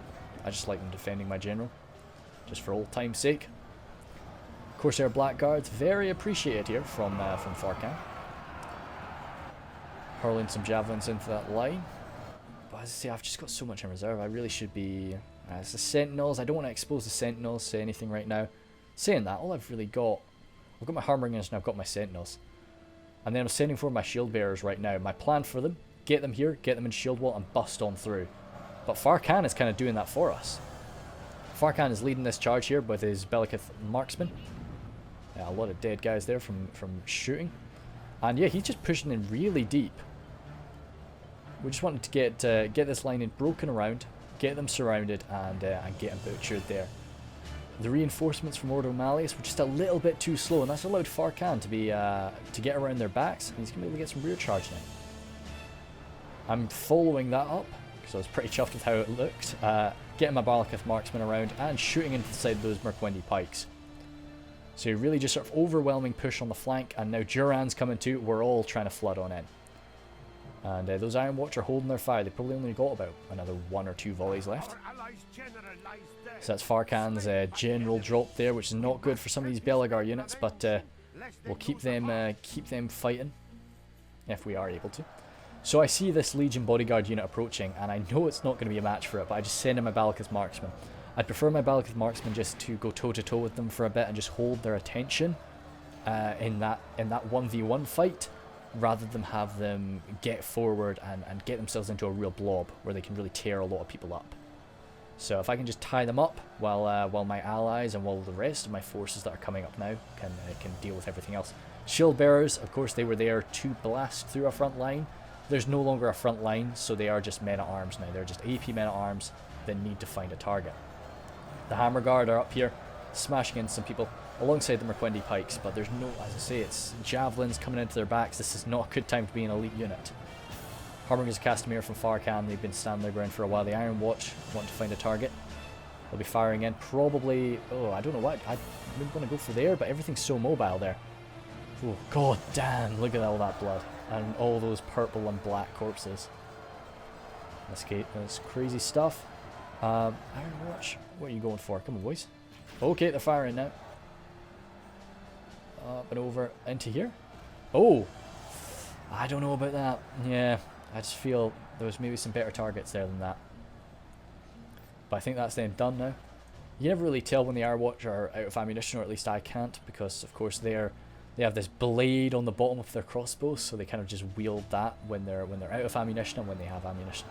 I just like them defending my general, just for old time's sake. Corsair Blackguards, very appreciated here from Farkan. Hurling some javelins into that line. But as I say, I've just got so much in reserve. I really should be... it's the Sentinels. I don't want to expose the Sentinels to anything right now. Saying that, all I've really got... I've got my Harmongers and I've got my Sentinels. And then I'm sending for my Shield Bearers right now. My plan for them, get them here, get them in Shield Wall and bust on through. But Farkan is kind of doing that for us. Farkan is leading this charge here with his Belakith Marksman. Yeah, a lot of dead guys there from shooting. And yeah, he's just pushing in really deep. We just wanted to get this line in broken around, get them surrounded, and get them butchered there. The reinforcements from Ordo Malleus were just a little bit too slow, and that's allowed Farkan to get around their backs. And he's going to be able to get some rear charge now. I'm following that up because I was pretty chuffed with how it looked. Getting my Balakith Marksman around and shooting inside those Merquendi pikes. So you're really just sort of overwhelming push on the flank, and now Duran's coming too. We're all trying to flood on in. And those Iron Watch are holding their fire. They probably only got about another 1 or 2 volleys left. So that's Farkan's general drop there, which is not good for some of these Belagar units, but we'll keep them fighting if we are able to. So I see this Legion Bodyguard unit approaching, and I know it's not going to be a match for it, but I just send in my Balakith Marksman. I'd prefer my Balakith Marksman just to go toe-to-toe with them for a bit and just hold their attention in that 1v1 fight, rather than have them get forward and get themselves into a real blob where they can really tear a lot of people up. So if I can just tie them up while my allies and while the rest of my forces that are coming up now can deal with everything else. Shield Bearers, of course, they were there to blast through a front line. There's no longer a front line, so they are just men-at-arms now. They're just AP men-at-arms that need to find a target. The Hammer Guard are up here, smashing in some people alongside the Merquendi pikes, but there's no, as I say, it's javelins coming into their backs. This is not a good time to be an elite unit. Harbingers Castamere from Farkan, they've been standing their ground for a while. The Iron Watch want to find a target. They'll be firing in, probably, oh, I don't know what, I wouldn't want to go for there, but everything's so mobile there. Oh, god damn, look at all that blood. And all those purple and black corpses. That's crazy stuff. Iron Watch, what are you going for? Come on, boys. Okay, they're firing now. Up and over into here. Oh! I don't know about that. Yeah, I just feel there was maybe some better targets there than that. But I think that's them done now. You never really tell when the Iron Watch are out of ammunition, or at least I can't, because of course they have this blade on the bottom of their crossbows, so they kind of just wield that when they're out of ammunition and when they have ammunition.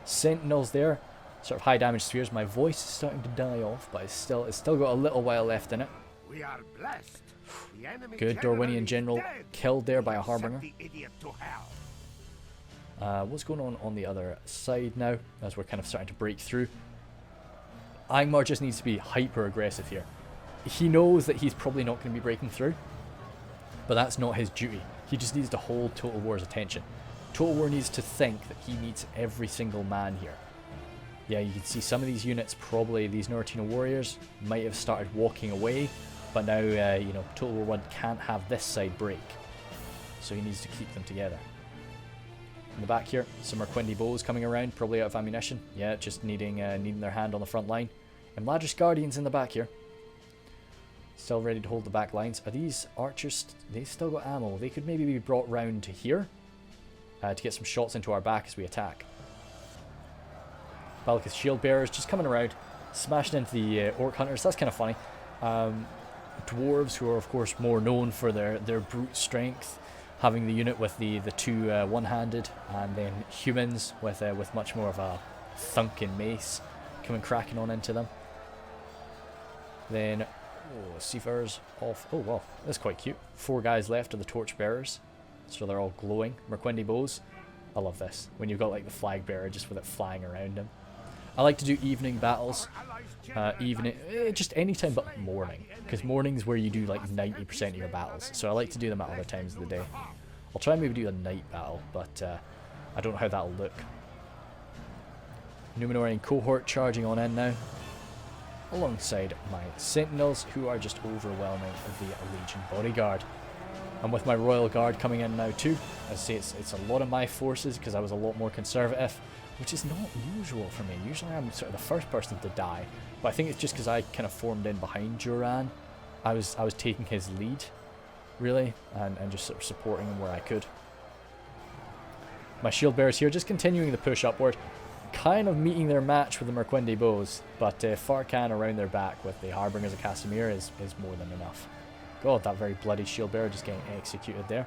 Sentinels there, sort of high damage spheres. My voice is starting to die off, but it's still got a little while left in it. We are blessed. Good Dorwinion general killed there by a Harbinger. What's going on the other side now, as we're kind of starting to break through? Angmar just needs to be hyper aggressive here. He knows that he's probably not going to be breaking through, but that's not his duty. He just needs to hold Total War's attention. Total War needs to think that he needs every single man here. Yeah, you can see some of these units, probably these Nortino warriors, might have started walking away, but now, you know, Total War 1 can't have this side break, so he needs to keep them together. In the back here, some Merquendi bows coming around, probably out of ammunition. Yeah, just needing their hand on the front line. Imladris Guardians in the back here. Still ready to hold the back lines. Are these archers, they've still got ammo. They could maybe be brought round to here to get some shots into our back as we attack. Balakith Shield Bearers just coming around, smashing into the Orc Hunters. That's kind of funny. Dwarves, who are of course more known for their brute strength, having the unit with the two one-handed, and then humans with much more of a thunking mace coming cracking on into them. Then Seafarers off. Oh well, that's quite cute. 4 guys left of the Torch Bearers, so they're all glowing. Merquendi bows. I love this when you've got like the flag bearer just with it flying around him. I like to do evening battles. Just any time but morning, because morning's where you do like 90% of your battles, so I like to do them at other times of the day. I'll try and maybe do a night battle, but I don't know how that'll look. Numenorian cohort charging on in now, alongside my sentinels, who are just overwhelming the Legion bodyguard. And with my royal guard coming in now too, I say it's a lot of my forces because I was a lot more conservative, which is not usual for me. Usually I'm sort of the first person to die, but I think it's just because I kind of formed in behind Duran. I was taking his lead, really, and just sort of supporting him where I could. My shield bearers here just continuing the push upward, kind of meeting their match with the Merquendi bows, but Farkan around their back with the Harbingers of Castamere is more than enough. God, that very bloody shield bearer just getting executed there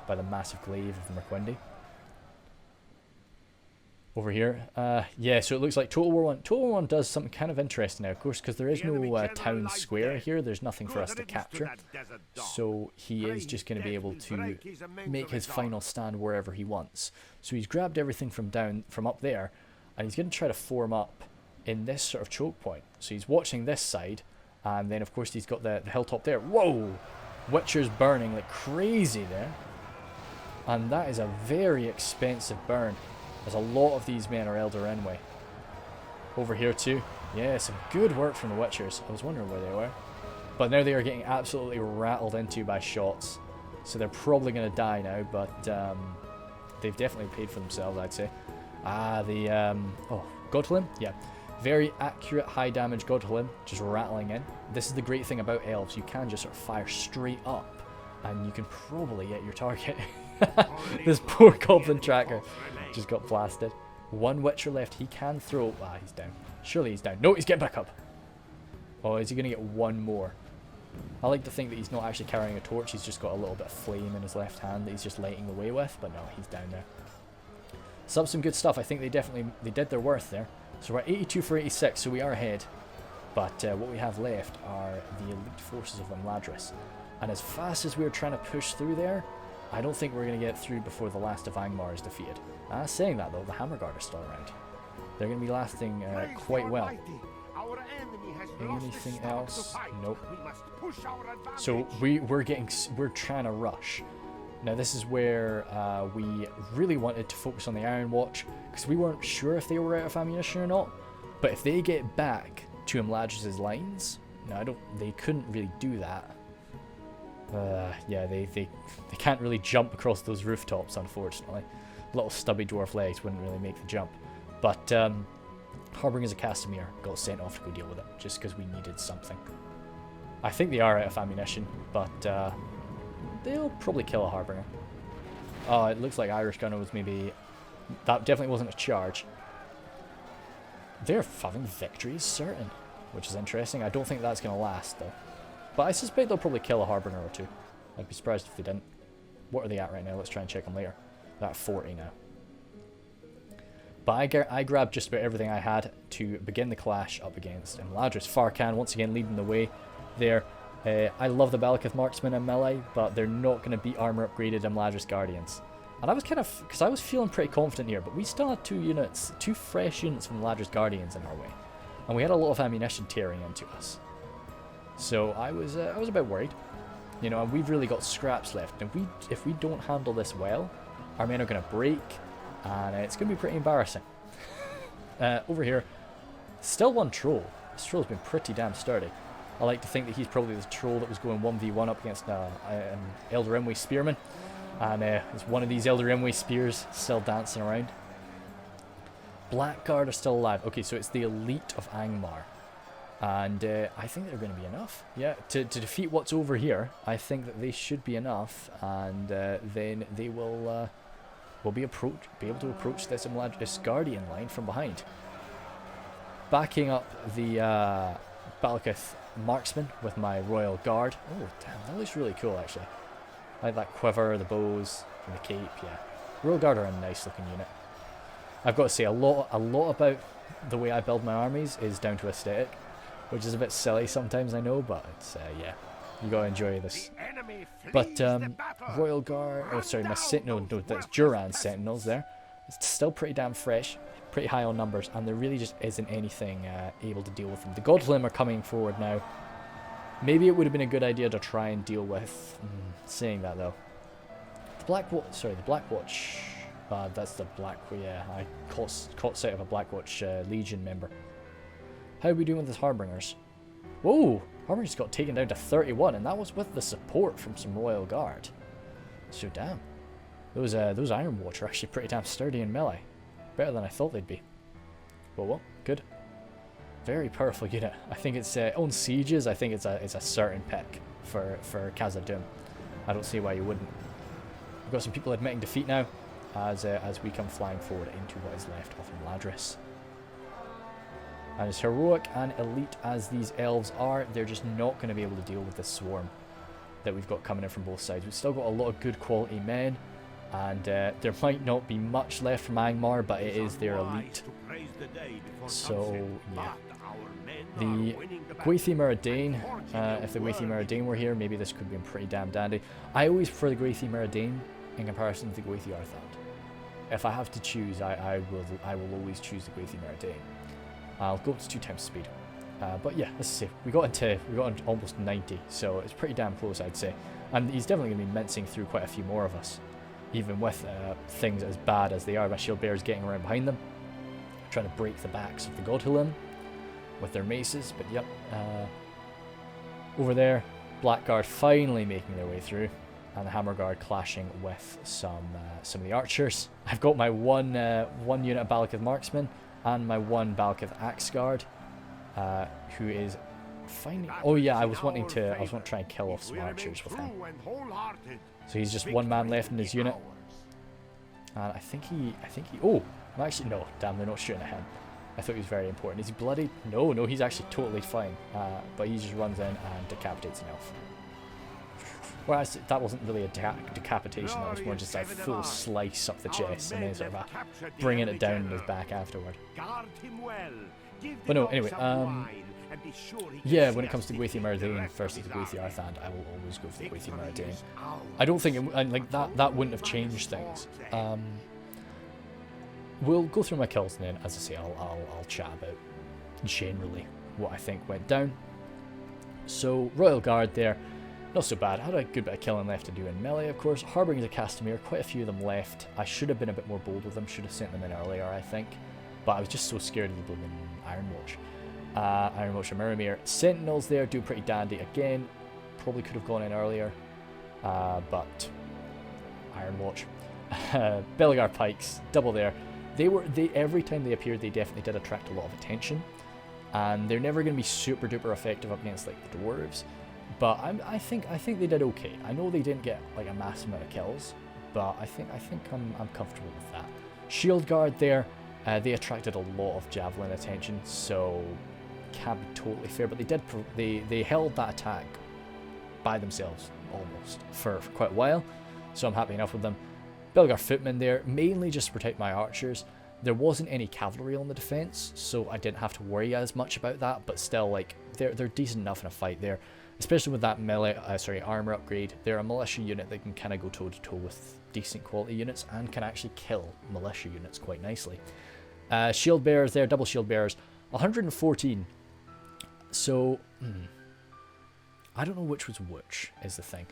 by the massive glaive of the Merquendi. Over here, yeah, so it looks like Total War 1. Total War 1 does something kind of interesting now, of course, because there is no town square here. There's nothing for us to capture. So he is just going to be able to make his final stand wherever he wants. So he's grabbed everything from up there, and he's going to try to form up in this sort of choke point. So he's watching this side, and then of course he's got the hilltop there. Whoa! Witcher's burning like crazy there. And that is a very expensive burn, as a lot of these men are Elder Renway. Over here too. Yeah, some good work from the Witchers. I was wondering where they were. But now they are getting absolutely rattled into by shots. So they're probably going to die now, but they've definitely paid for themselves, I'd say. Oh, Godhalim? Yeah. Very accurate, high damage Godhalim, just rattling in. This is the great thing about elves. You can just sort of fire straight up, and you can probably hit your target. This poor Goblin Tracker just got blasted. One Witcher left. He can throw. Ah, he's down. Surely he's down. No, he's getting back up. Oh, is he going to get one more? I like to think that he's not actually carrying a torch. He's just got a little bit of flame in his left hand that he's just lighting the way with. But no, he's down there. Some good stuff. I think they did their worth there. So we're at 82 for 86, so we are ahead. But what we have left are the elite forces of Imladris. And as fast as we're trying to push through there, I don't think we're going to get through before the last of Angmar is defeated. Saying that though, the Hammerguard are still around. They're going to be lasting quite well. Anything else? Nope. So we're trying to rush. Now this is where we really wanted to focus on the Iron Watch, because we weren't sure if they were out of ammunition or not. But if they get back to Imladris' lines, no, they couldn't really do that. Yeah, they can't really jump across those rooftops, unfortunately. Little stubby dwarf legs wouldn't really make the jump. But Harbingers of Castamere got sent off to go deal with it, just because we needed something. I think they are out of ammunition, but they'll probably kill a Harbinger. Oh, it looks like Irish Gunner was maybe... That definitely wasn't a charge. They're having victories certain, which is interesting. I don't think that's going to last, though. But I suspect they'll probably kill a Harbinger or two. I'd be surprised if they didn't. What are they at right now? Let's try and check them later. They're at 40 now. But I grabbed just about everything I had to begin the clash up against Imladris. Farkan once again leading the way there. I love the Balakith Marksmen and melee, but they're not going to beat armor upgraded Imladris Guardians. And I was kind of, because I was feeling pretty confident here, but we still had two fresh units from Imladris Guardians in our way. And we had a lot of ammunition tearing into us. So I was a bit worried. You know, and we've really got scraps left. And if we don't handle this well, our men are going to break, and it's going to be pretty embarrassing. Over here, still one troll. This troll's been pretty damn sturdy. I like to think that he's probably the troll that was going 1v1 up against an Elder Renway spearman. And it's one of these Elder Renway spears still dancing around. Blackguard are still alive. Okay, so it's the elite of Angmar. And I think they're going to be enough. Yeah, to defeat what's over here, I think that they should be enough. And then they will be able to approach this Imladris Guardian line from behind. Backing up the Balakith Marksman with my Royal Guard. Oh, damn, that looks really cool, actually. I like that quiver, the bows, and the cape, yeah. Royal Guard are a nice looking unit. I've got to say, a lot about the way I build my armies is down to aesthetic, which is a bit silly sometimes, I know, but it's, yeah, you gotta enjoy this. But, Royal Guard, oh sorry, my Sentinel, no, that's Duran's Sentinels there. It's still pretty damn fresh. pretty high on numbers, and there really just isn't anything able to deal with them. The Godlim are coming forward now. Maybe it would have been a good idea to try and deal with... saying that, though. The Blackwatch... that's the Black... Yeah, I caught sight of a Blackwatch Legion member. How are we doing with the Harbingers? Whoa! Harbingers got taken down to 31, and that was with the support from some Royal Guard. So damn. Those Iron Watch are actually pretty damn sturdy in melee. Better than I thought they'd be. Well, good. Very powerful unit. I think it's on sieges. I think it's a certain pick for Khazad. I don't see why you wouldn't. We've got some people admitting defeat now, as we come flying forward into what is left of Imladris. And as heroic and elite as these elves are, they're just not going to be able to deal with this swarm that we've got coming in from both sides. We've still got a lot of good quality men, and there might not be much left from Angmar, but it is their elite. So, yeah. The Gwathi Maraudane, if the Gwathi Maraudane were here, maybe this could be pretty damn dandy. I always prefer the Gwathi Maraudane in comparison to the Gwathi Arthand. If I have to choose, I will always choose the Gwathi Maraudane. I'll go up to 2 times speed. But yeah, let's see. We got into almost 90, so it's pretty damn close, I'd say. And he's definitely going to be mincing through quite a few more of us, even with things as bad as they are. My shield bearers getting around behind them, trying to break the backs of the Godhulim with their maces. But yep, over there, Blackguard finally making their way through, and the Hammerguard clashing with some of the archers. I've got my one unit of Balakith Marksmen and my one Balakith Axe Guard, who is finding... Oh yeah, I was wanting to try and kill off some archers with him. So he's just one man left in his unit, and I think he. Oh, actually no, damn, they're not shooting at him. I thought he was very important. Is he bloodied? No, he's actually totally fine. But he just runs in and decapitates an elf. Whereas that wasn't really a decapitation, that was more just a full slice up the chest and then sort of bringing it down in his back afterward. But no, anyway, yeah, when it comes to Gwathi Maraudane versus the Gwathi Arthand, I will always go for the Gwathi Maraudane. I don't think like that wouldn't have changed things. We'll go through my kills, and then, as I say, I'll chat about generally what I think went down. So Royal Guard there, not so bad. I had a good bit of killing left to do in melee, of course. Harbingers of Castamere, quite a few of them left. I should have been a bit more bold with them. Should have sent them in earlier, I think. But I was just so scared of the blooming Iron Watch. Iron Watch and Miramir. Sentinels there do pretty dandy. Again, probably could have gone in earlier. But Iron Watch. Belgar Pikes, double there. They every time they appeared, they definitely did attract a lot of attention. And they're never going to be super duper effective up against like the dwarves. But I think they did okay. I know they didn't get like a massive amount of kills, but I think I'm comfortable with that. Shield Guard there, they attracted a lot of javelin attention, so can't be totally fair. But they held that attack by themselves almost for quite a while, so I'm happy enough with them. Belgar Footmen there, mainly just to protect my archers. There wasn't any cavalry on the defense, so I didn't have to worry as much about that. But still, like they're decent enough in a fight there. Especially with that armor upgrade, they're a militia unit that can kind of go toe-to-toe with decent quality units and can actually kill militia units quite nicely. Shield bearers there, double shield bearers, 114. So, I don't know which was which, is the thing.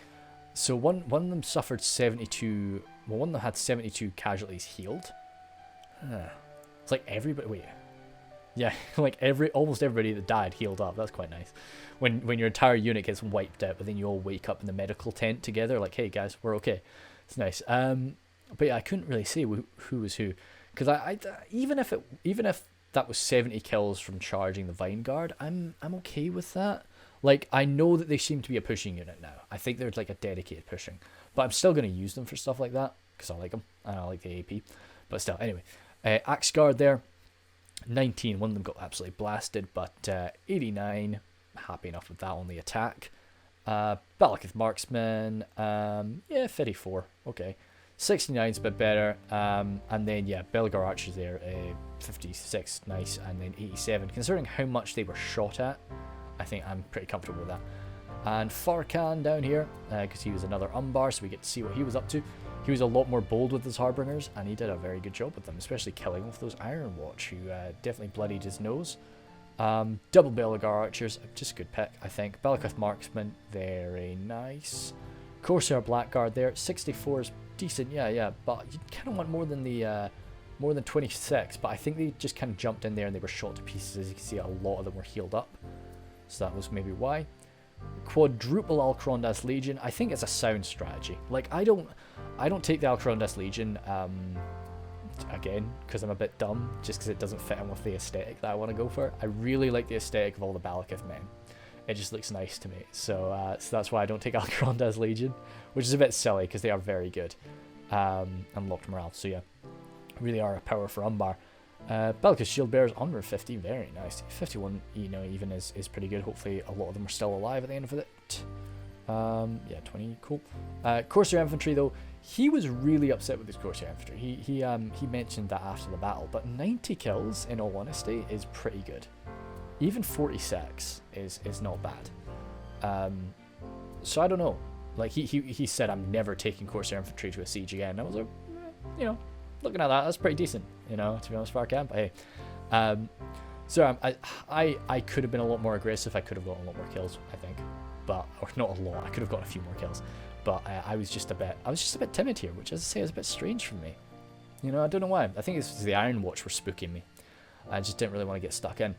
So one of them suffered 72, well, one of them had 72 casualties healed. It's like everybody, wait. Yeah, like almost everybody that died healed up. That's quite nice. When your entire unit gets wiped out, but then you all wake up in the medical tent together, like, hey guys, we're okay. It's nice. But yeah, I couldn't really say who was who, because I even if that was 70 kills from charging the Vine Guard, I'm okay with that. Like, I know that they seem to be a pushing unit now. I think they're like a dedicated pushing, but I'm still going to use them for stuff like that because I like them and I like the AP. But still, anyway, Axe Guard there. 19, one of them got absolutely blasted, but 89, happy enough with that on the attack. Balakith Marksman, yeah, 54, okay. 69's a bit better, and then, yeah, Belgar Archers there, 56, nice, and then 87. Considering how much they were shot at, I think I'm pretty comfortable with that. And Farkan down here, because he was another Umbar, so we get to see what he was up to. he was a lot more bold with his Harbingers, and he did a very good job with them, especially killing off those Iron Watch, who definitely bloodied his nose. Double Belagar Archers, just a good pick, I think. Bellicleth Marksman, very nice. Corsair Blackguard there, 64 is decent, yeah, but you kind of want more than the more than 26, but I think they just kind of jumped in there and they were shot to pieces. As you can see, a lot of them were healed up, so that was maybe why. Quadruple Alcrondas Legion, I think it's a sound strategy. Like, I don't take the Alcrondas Legion again because I'm a bit dumb, just because it doesn't fit in with the aesthetic that I want to go for. I really like the aesthetic of all the Balakith men. It just looks nice to me, so that's why I don't take Alcrondas Legion, which is a bit silly because they are very good and locked morale. So yeah, really are a power for Umbar. Balakith Shield Bearers under 50, very nice. 51, even is pretty good. Hopefully a lot of them are still alive at the end of it. Yeah, 20, cool. Corsair Infantry though, he was really upset with his Corsair Infantry. He mentioned that after the battle, but 90 kills, in all honesty, is pretty good. Even 46 is not bad. So I don't know. Like he said, I'm never taking Corsair Infantry to a siege again. I was like, looking at that, that's pretty decent, to be honest, for our camp. But hey, so I could have been a lot more aggressive. I could have gotten a lot more kills, I think, or not a lot. I could have gotten a few more kills, but I was just a bit timid here, which, as I say, is a bit strange for me. I don't know why. I think it's the Iron Watch were spooking me. I just didn't really want to get stuck in.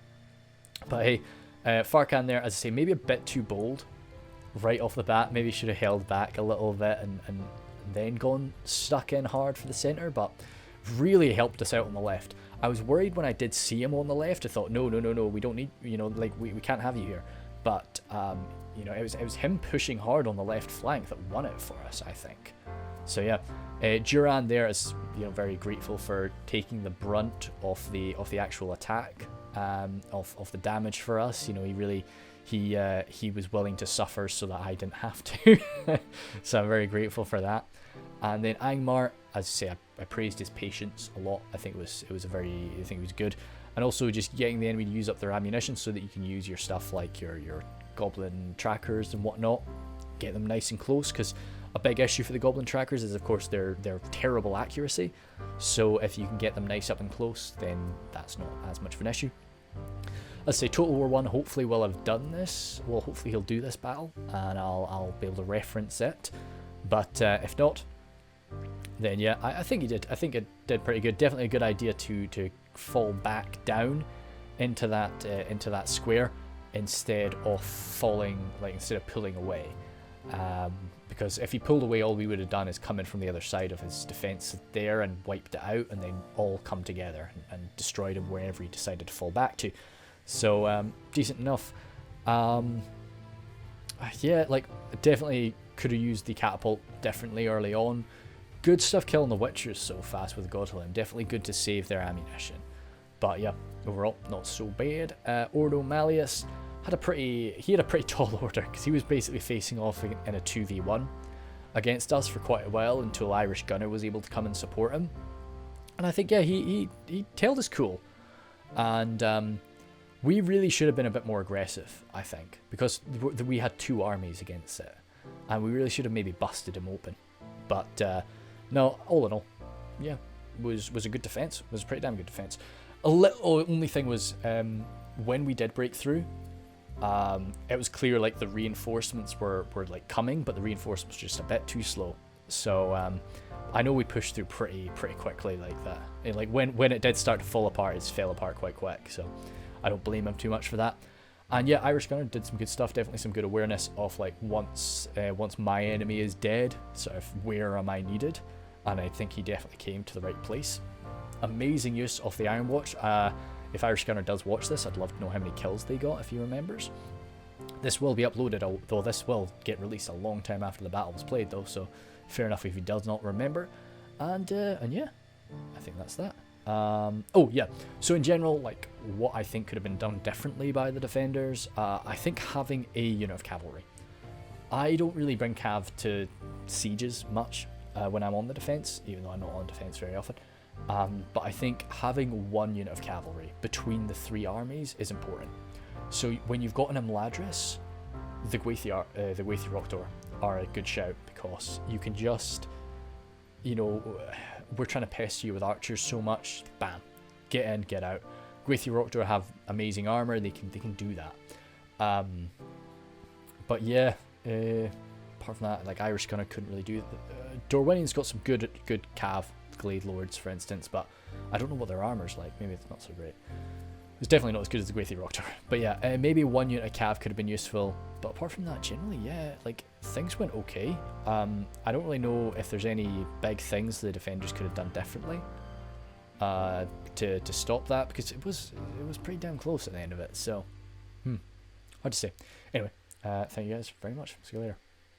But hey, Farkan there, as I say, maybe a bit too bold right off the bat. Maybe should have held back a little bit and then gone stuck in hard for the center, but really helped us out on the left. I was worried when I did see him on the left. I thought, no, we don't need, we can't have you here. But it was him pushing hard on the left flank that won it for us, I think. So yeah, Duran there is very grateful for taking the brunt of the actual attack, of the damage for us. He was willing to suffer so that I didn't have to. So I'm very grateful for that. And then Angmar, as I say, I praised his patience a lot. I think it was good. And also just getting the enemy to use up their ammunition so that you can use your stuff like your goblin trackers and whatnot. Get them nice and close, because a big issue for the goblin trackers is, of course, their terrible accuracy. So if you can get them nice up and close, then that's not as much of an issue. Let's say Total War 1 hopefully will have done this. Well, hopefully he'll do this battle, and I'll be able to reference it. But if not, then yeah, I think he did. I think it did pretty good. Definitely a good idea to fall back down into that square instead of pulling away. Because if he pulled away, all we would have done is come in from the other side of his defense there and wiped it out, and then all come together and destroyed him wherever he decided to fall back to. So decent enough. Yeah, definitely could have used the catapult differently early on. Good stuff killing the Witchers so fast with Godhelm. Definitely good to save their ammunition. But yeah, overall not so bad. Ordo Malleus had a pretty tall order, because he was basically facing off in a 2v1 against us for quite a while until Irish Gunner was able to come and support him. And I think, yeah, he tailed us cool. And we really should have been a bit more aggressive, I think, because we had two armies against it, and we really should have maybe busted him open. But no, all in all, yeah, was a good defense. Was a pretty damn good defense. Only thing was, when we did break through, it was clear the reinforcements were coming, but the reinforcements were just a bit too slow. So I know we pushed through pretty quickly like that. And when it did start to fall apart, it fell apart quite quick. So I don't blame him too much for that. And yeah, Irish Gunner did some good stuff. Definitely some good awareness of once my enemy is dead, sort of where am I needed, and I think he definitely came to the right place. Amazing use of the Iron Watch. If Irish Gunner does watch this, I'd love to know how many kills they got if he remembers. This will be uploaded, although this will get released a long time after the battle was played, though. So fair enough if he does not remember. And yeah, I think that's that. Oh yeah, so in general, what I think could have been done differently by the defenders, I think having a unit of cavalry. I don't really bring cav to sieges much when I'm on the defense, even though I'm not on defense very often. But I think having one unit of cavalry between the three armies is important. So when you've got an Imladris, the Gwathi Roctor are a good shout, because you can just you know, we're trying to pester you with archers so much. Bam, get in, get out. Gwathi Roktor have amazing armor. They can do that. But yeah, apart from that, like Irish Gunner couldn't really do. Dorwinion's got some good cav glade lords, for instance, but I don't know what their armor's like. Maybe it's not so great. It's definitely not as good as the Gwathi Roktor. But yeah, maybe one unit of cav could have been useful. But apart from that, generally, yeah, like things went okay. I don't really know if there's any big things the defenders could have done differently to stop that, because it was pretty damn close at the end of it. So, hard to say. Anyway, thank you guys very much. See you later.